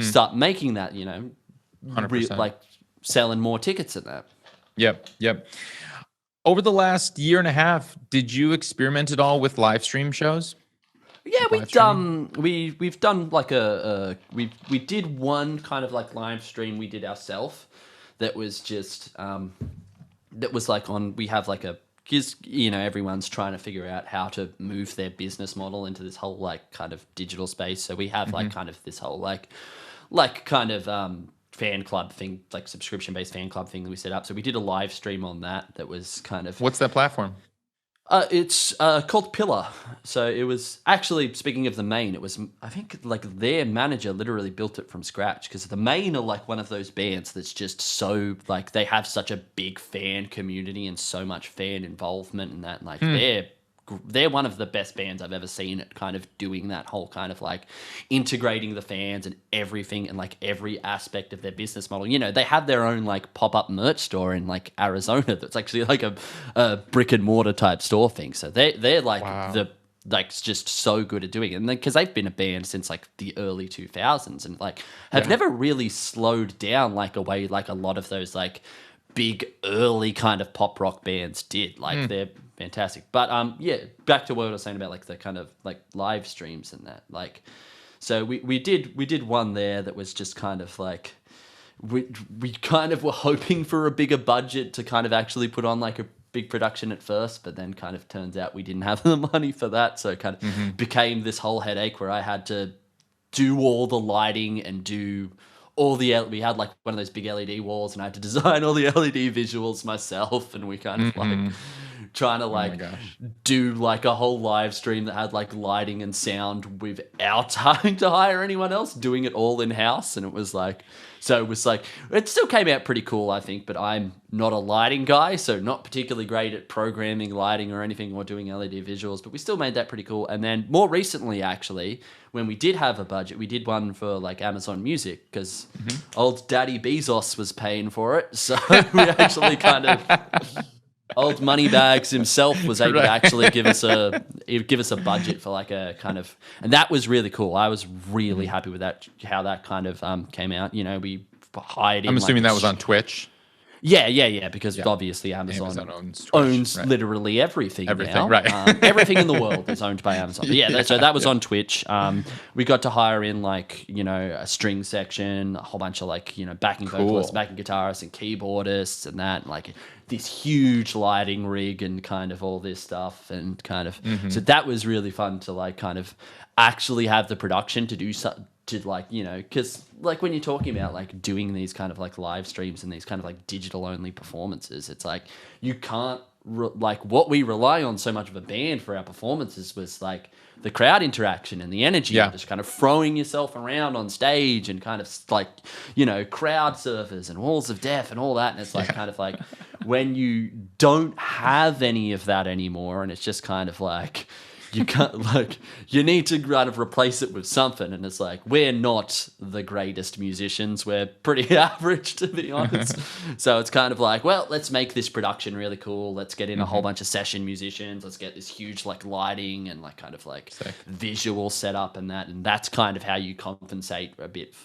start making that, 100%. like selling more tickets and that. Yep. Over the last year and a half, did you experiment at all with live stream shows? Yeah, we've done like we did one kind of like live stream we did ourselves that was just that was like we have like because everyone's trying to figure out how to move their business model into this whole like kind of digital space. So we have like kind of this whole like kind of fan club thing, like subscription-based fan club thing that we set up. So we did a live stream on that was kind of... What's that platform? It's called Pillar. So it was actually, speaking of The Main, it was, I think, like their manager literally built it from scratch, because The Main are like one of those bands that's just so, like, they have such a big fan community and so much fan involvement and that, like, they're one of the best bands I've ever seen at kind of doing that whole kind of like integrating the fans and everything and like every aspect of their business model. They have their own like pop-up merch store in like Arizona that's actually like a brick and mortar type store thing. So they're like just so good at doing it. And because they've been a band since like the early 2000s and like have never really slowed down like a way like a lot of those like big early kind of pop rock bands did. Like they're fantastic. But back to what I was saying about like the kind of like live streams and that. Like, so we did one there that was just kind of like we kind of were hoping for a bigger budget to kind of actually put on like a big production at first, but then kind of turns out we didn't have the money for that. So it kind of became this whole headache where I had to do all the lighting and do all the... We had like one of those big LED walls and I had to design all the LED visuals myself, and we kind of like trying to like do like a whole live stream that had like lighting and sound without having to hire anyone else, doing it all in-house. And it was like, so it was like, it still came out pretty cool, I think, but I'm not a lighting guy, so not particularly great at programming lighting or anything or doing LED visuals, but we still made that pretty cool. And then more recently, actually, when we did have a budget, we did one for like Amazon Music, because old Daddy Bezos was paying for it. So we actually kind of... Old Moneybags himself was able to actually give us a budget for like a kind of... And that was really cool. I was really happy with that, how that kind of came out. We hired in. I'm assuming like, that was on Twitch. Yeah, because obviously Amazon owns Twitch, owns right. literally everything now. Right. Everything in the world is owned by Amazon. But so that was on Twitch. We got to hire in like, a string section, a whole bunch of like, backing vocalists, backing guitarists and keyboardists and that, and like this huge lighting rig and kind of all this stuff and kind of, so that was really fun to like kind of actually have the production to do so, to like, because like when you're talking about like doing these kind of like live streams and these kind of like digital only performances, it's like you can't like what we rely on so much of a band for our performances was like the crowd interaction and the energy of just kind of throwing yourself around on stage and kind of like, crowd surfers and walls of death and all that. And it's like kind of like when you don't have any of that anymore and it's just kind of like, you can't like you need to kind of replace it with something, and it's like we're not the greatest musicians. We're pretty average, to be honest. So it's kind of like, well, let's make this production really cool. Let's get in a whole bunch of session musicians. Let's get this huge like lighting and like kind of like visual setup and that. And that's kind of how you compensate a bit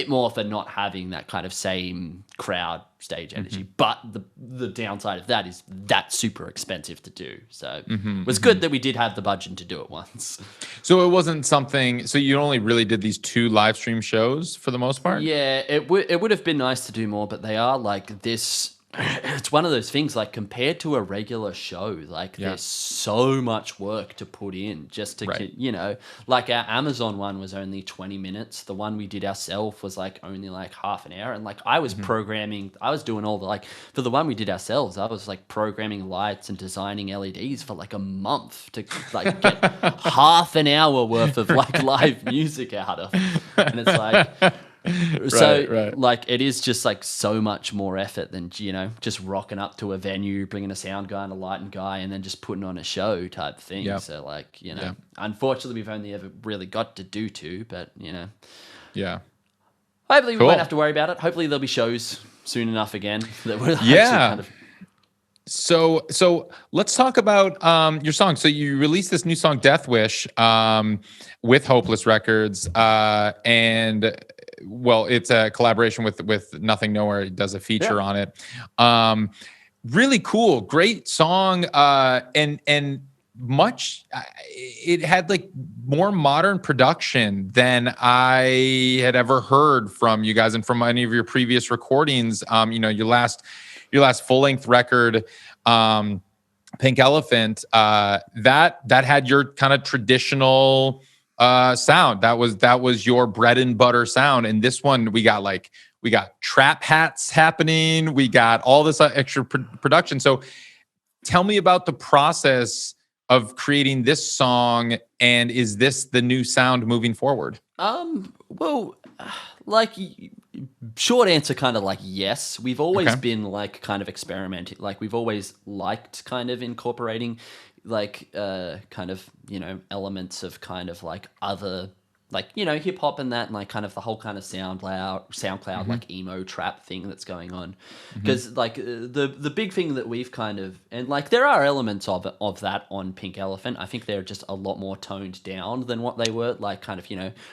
more for not having that kind of same crowd stage energy. But the downside of that is that's super expensive to do. So it was good that we did have the budget to do it once. So it wasn't something, so you only really did these 2 live stream shows for the most part? Yeah, it would have been nice to do more, but they are like this. It's one of those things like compared to a regular show, like there's so much work to put in just to, like our Amazon one was only 20 minutes. The one we did ourselves was like only like half an hour. And like I was programming, I was doing all the like, for the one we did ourselves, I was like programming lights and designing LEDs for like a month to like get half an hour worth of like live music out of. And it's like, like it is just like so much more effort than just rocking up to a venue, bringing a sound guy and a lighting guy and then just putting on a show type thing. So like unfortunately we've only ever really got to do 2, but hopefully we won't have to worry about it. Hopefully there'll be shows soon enough again that we're actually kind of. So let's talk about your song. So you released this new song Deathwish with Hopeless Records and well, it's a collaboration with Nothing Nowhere. It does a feature on it. Really cool, great song, and much. It had like more modern production than I had ever heard from you guys, and from any of your previous recordings. Your last full length record, Pink Elephant, that had your kind of traditional sound. That was your bread and butter sound. And this one we got trap hats happening. We got all this extra production. So tell me about the process of creating this song, and is this the new sound moving forward? Well, like short answer, kind of like yes. We've always been like kind of experimenting. Like we've always liked kind of incorporating like kind of elements of kind of like other like hip hop and that, and like kind of the whole kind of SoundCloud like emo trap thing that's going on, because like the big thing that we've kind of, and like there are elements of that on Pink Elephant. I think they're just a lot more toned down than what they were. Like kind of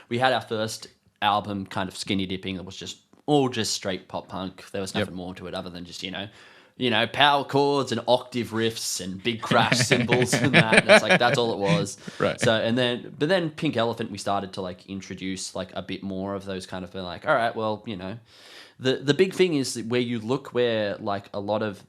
we had our first album kind of Skinny Dipping that was just all just straight pop punk. There was nothing more to it other than just power chords and octave riffs and big crash cymbals and that. And it's like that's all it was. Right. So but then Pink Elephant, we started to like introduce like a bit more of those kind of like, all right, well, the big thing is where you look where like a lot of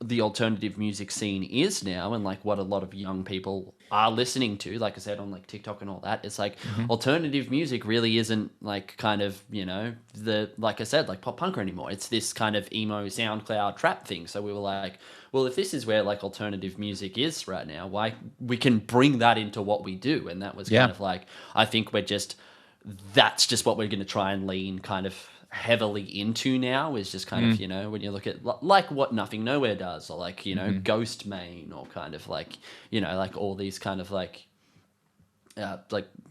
the alternative music scene is now, and like what a lot of young people are listening to, like I said, on like TikTok and all that. It's like alternative music really isn't like kind of, like I said, like pop punk anymore. It's this kind of emo SoundCloud trap thing. So we were like, well, if this is where like alternative music is right now, why we can bring that into what we do. And that was kind of like, I think that's just what we're going to try and lean kind of heavily into now, is just kind of when you look at like what Nothing Nowhere does, or like Ghost Main, or kind of like like all these kind of like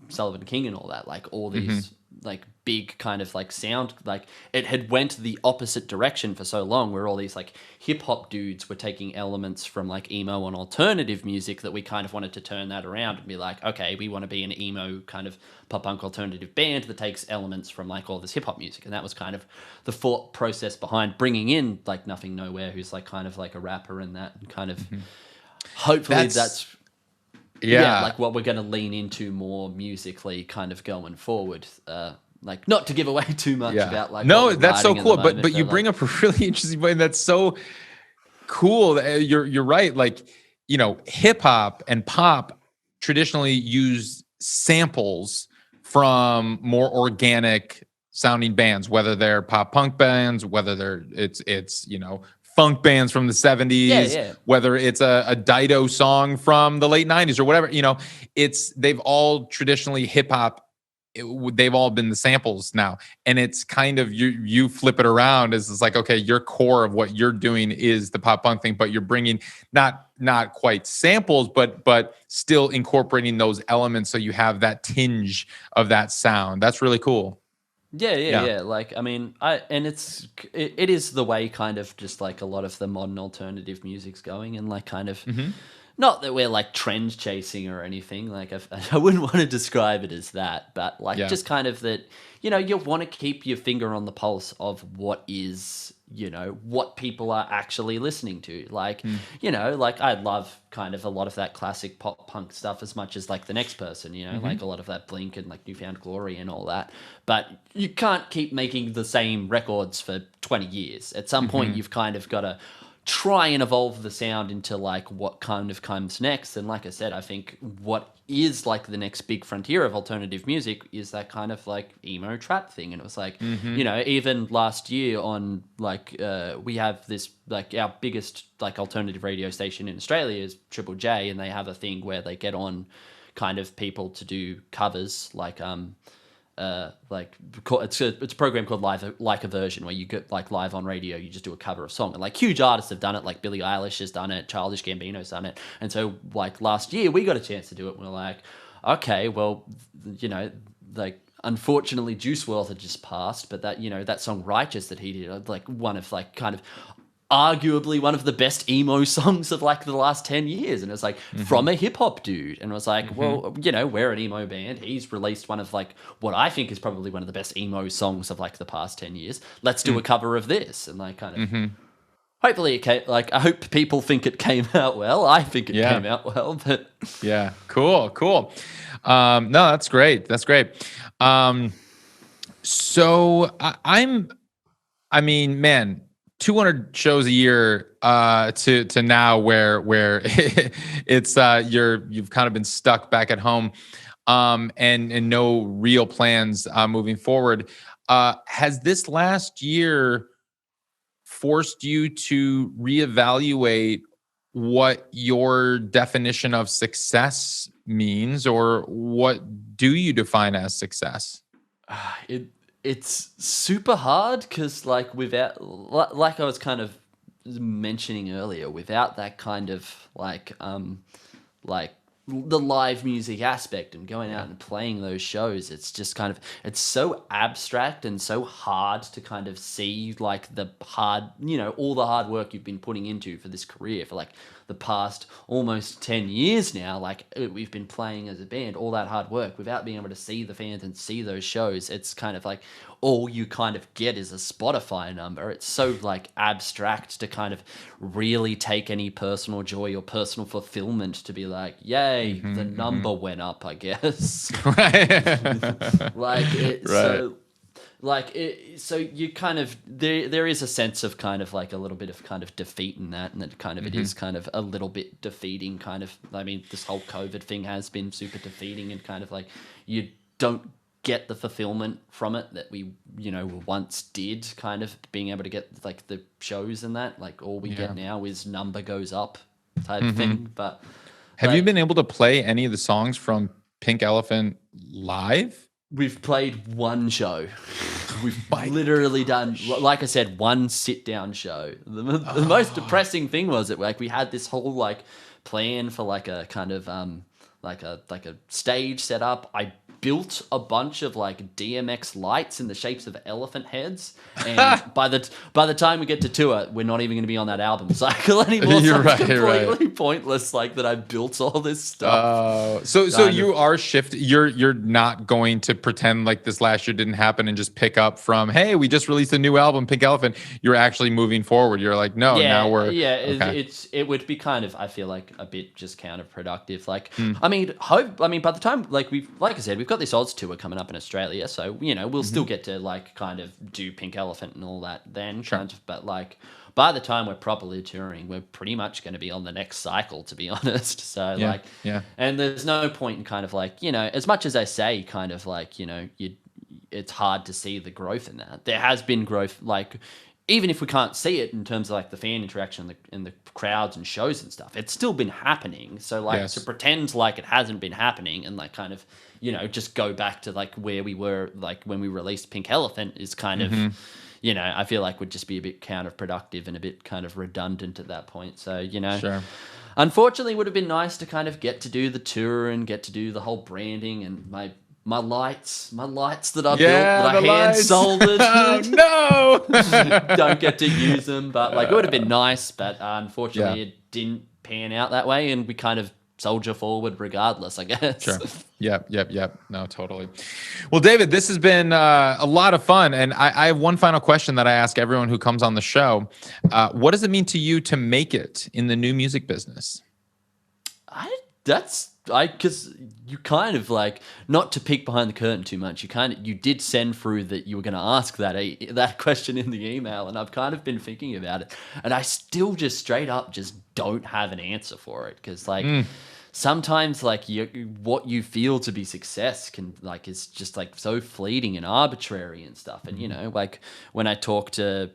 Sullivan King and all that, like all these like big kind of like sound, like it had went the opposite direction for so long, where all these like hip hop dudes were taking elements from like emo and alternative music, that we kind of wanted to turn that around and be like, okay, we want to be an emo kind of pop punk alternative band that takes elements from like all this hip hop music. And that was kind of the thought process behind bringing in like Nothing Nowhere, who's like kind of like a rapper and that, and kind of hopefully that's like what we're going to lean into more musically kind of going forward. Like, not to give away too much about like, no, that's so cool. But you bring up a really interesting point. That's so cool. You're right. Like, you know, hip hop and pop traditionally use samples from more organic sounding bands, whether they're pop punk bands, whether it's you know, funk bands from the 70s, whether it's a Dido song from the late 90s or whatever, you know, they've all traditionally hip hop. They've all been the samples now, and it's kind of you flip it around as it's like, okay, your core of what you're doing is the pop punk thing, but you're bringing not quite samples, but still incorporating those elements, so you have that tinge of that sound. That's really cool. Yeah. Like, I mean, it is the way kind of just like a lot of the modern alternative music's going, and like kind of not that we're like trend chasing or anything. Like, I wouldn't want to describe it as that, but like just kind of that, you know, you want to keep your finger on the pulse of what is, you know, what people are actually listening to. Like, you know, like I love kind of a lot of that classic pop punk stuff as much as like the next person, you know, like a lot of that Blink and like Newfound Glory and all that. But you can't keep making the same records for 20 years. At some point, you've kind of got to try and evolve the sound into like what kind of comes next. And like I said, I think what is like the next big frontier of alternative music is that kind of like emo trap thing. And it was like, you know, even last year on like we have this, like our biggest like alternative radio station in Australia is Triple J, and they have a thing where they get on kind of people to do covers, like it's a program called Like a Version, where you get like live on radio, you just do a cover of a song, and like huge artists have done it, like Billie Eilish has done it, Childish Gambino's done it. And so like last year we got a chance to do it, and we're like, okay, well, you know, like unfortunately Juice WRLD had just passed, but that, you know, that song Righteous that he did, like one of like kind of arguably one of the best emo songs of like the last 10 years. And it's like from a hip hop dude. And it was like, well, you know, we're an emo band. He's released one of like what I think is probably one of the best emo songs of like the past 10 years. Let's do a cover of this. And like kind of, hopefully it came, like, I hope people think it came out well. I think it came out well, but yeah, cool. No, that's great. So I mean, man, 200 shows a year to now where it's you've kind of been stuck back at home and no real plans moving forward. Has this last year forced you to reevaluate what your definition of success means, or what do you define as success? It's super hard, because like without, like I was kind of mentioning earlier, without that kind of like the live music aspect and going out and playing those shows, it's just kind of, it's so abstract and so hard to kind of see like the hard, you know, all the hard work you've been putting into for this career for like the past almost 10 years now. Like we've been playing as a band, all that hard work, without being able to see the fans and see those shows. It's kind of like all you kind of get is a Spotify number. It's so like abstract to kind of really take any personal joy or personal fulfillment to be like, yay, the number went up, I guess. Right. Like it, right. so you kind of, there is a sense of kind of like a little bit of kind of defeat in that, and that kind of it is kind of a little bit defeating kind of. I mean, this whole COVID thing has been super defeating, and kind of like you don't get the fulfillment from it that we, you know, once did, kind of being able to get like the shows and that. Like all we get now is number goes up type thing. But have you been able to play any of the songs from Pink Elephant live? We've played one show. We've literally done, like I said, one sit-down show. The most depressing thing was that like we had this whole like plan for like a kind of a stage set up. I built a bunch of like DMX lights in the shapes of elephant heads, and by the time we get to tour, we're not even going to be on that album cycle anymore. You're so right, it's completely right. pointless. Like that, I built all this stuff. So you are shifting. You're not going to pretend like this last year didn't happen and just pick up from, hey, we just released a new album, Pink Elephant. You're actually moving forward. You're like, no, now we're okay. It would be kind of, I feel like, a bit just counterproductive. Like, I mean, by the time like I said, we've got this Oz tour coming up in Australia, so we'll still get to like kind of do Pink Elephant and all that then, kind of. But like by the time we're properly touring, we're pretty much going to be on the next cycle, to be honest. So and there's no point in kind of like as much as I say, kind of like it's hard to see the growth in that. There has been growth, like even if we can't see it in terms of like the fan interaction and the crowds and shows and stuff, it's still been happening. So like to pretend like it hasn't been happening and like kind of just go back to like where we were like when we released Pink Elephant is kind of I feel like would just be a bit counterproductive and a bit kind of redundant at that point. So unfortunately, it would have been nice to kind of get to do the tour and get to do the whole branding and my lights that I built that I hand soldered. Oh, no, don't get to use them, but like it would have been nice. But unfortunately, it didn't pan out that way, and we kind of soldier forward regardless, I guess. Sure. Yep. No, totally. Well, David, this has been a lot of fun, and I have one final question that I ask everyone who comes on the show. What does it mean to you to make it in the new music business? Because you kind of like, not to peek behind the curtain too much, you did send through that you were going to ask that question in the email, and I've kind of been thinking about it, and I still just straight up just don't have an answer for it, because like sometimes like what you feel to be success can like is just like so fleeting and arbitrary and stuff, and like when I talk to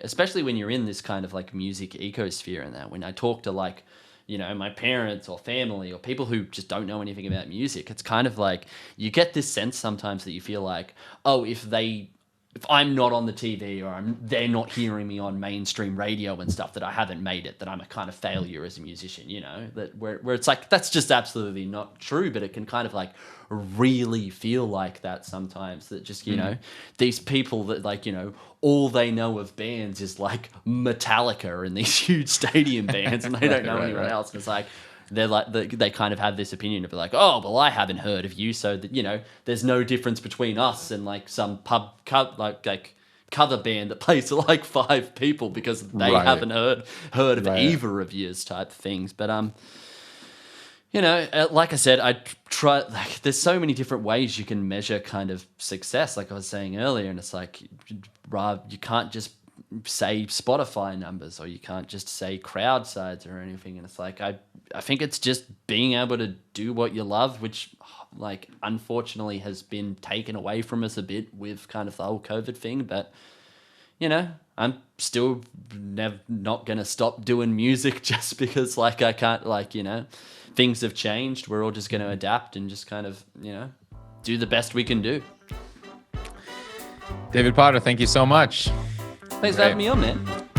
especially when you're in this kind of like music ecosphere and that, when I talk to like my parents or family or people who just don't know anything about music, it's kind of like you get this sense sometimes that you feel like, oh, if I'm not on the TV or they're not hearing me on mainstream radio and stuff, that I haven't made it, that I'm a kind of failure as a musician, that where it's like, that's just absolutely not true, but it can kind of like really feel like that sometimes, that just, these people that like, all they know of bands is like Metallica and these huge stadium bands, and they don't know anyone else. And it's like, they're like, they kind of have this opinion of like, oh, well, I haven't heard of you, so that, there's no difference between us and like some like cover band that plays to like 5 people because they haven't heard of either of yours type things. But like I said, I try, like, there's so many different ways you can measure kind of success, like I was saying earlier, and it's like, you can't just say Spotify numbers, or you can't just say crowd sides or anything. And it's like, I think it's just being able to do what you love, which like unfortunately has been taken away from us a bit with kind of the whole COVID thing. But I'm still not gonna stop doing music just because like I can't, like, things have changed. We're all just gonna adapt and just kind of do the best we can do. David Potter, thank you so much. Thanks for having me on, man.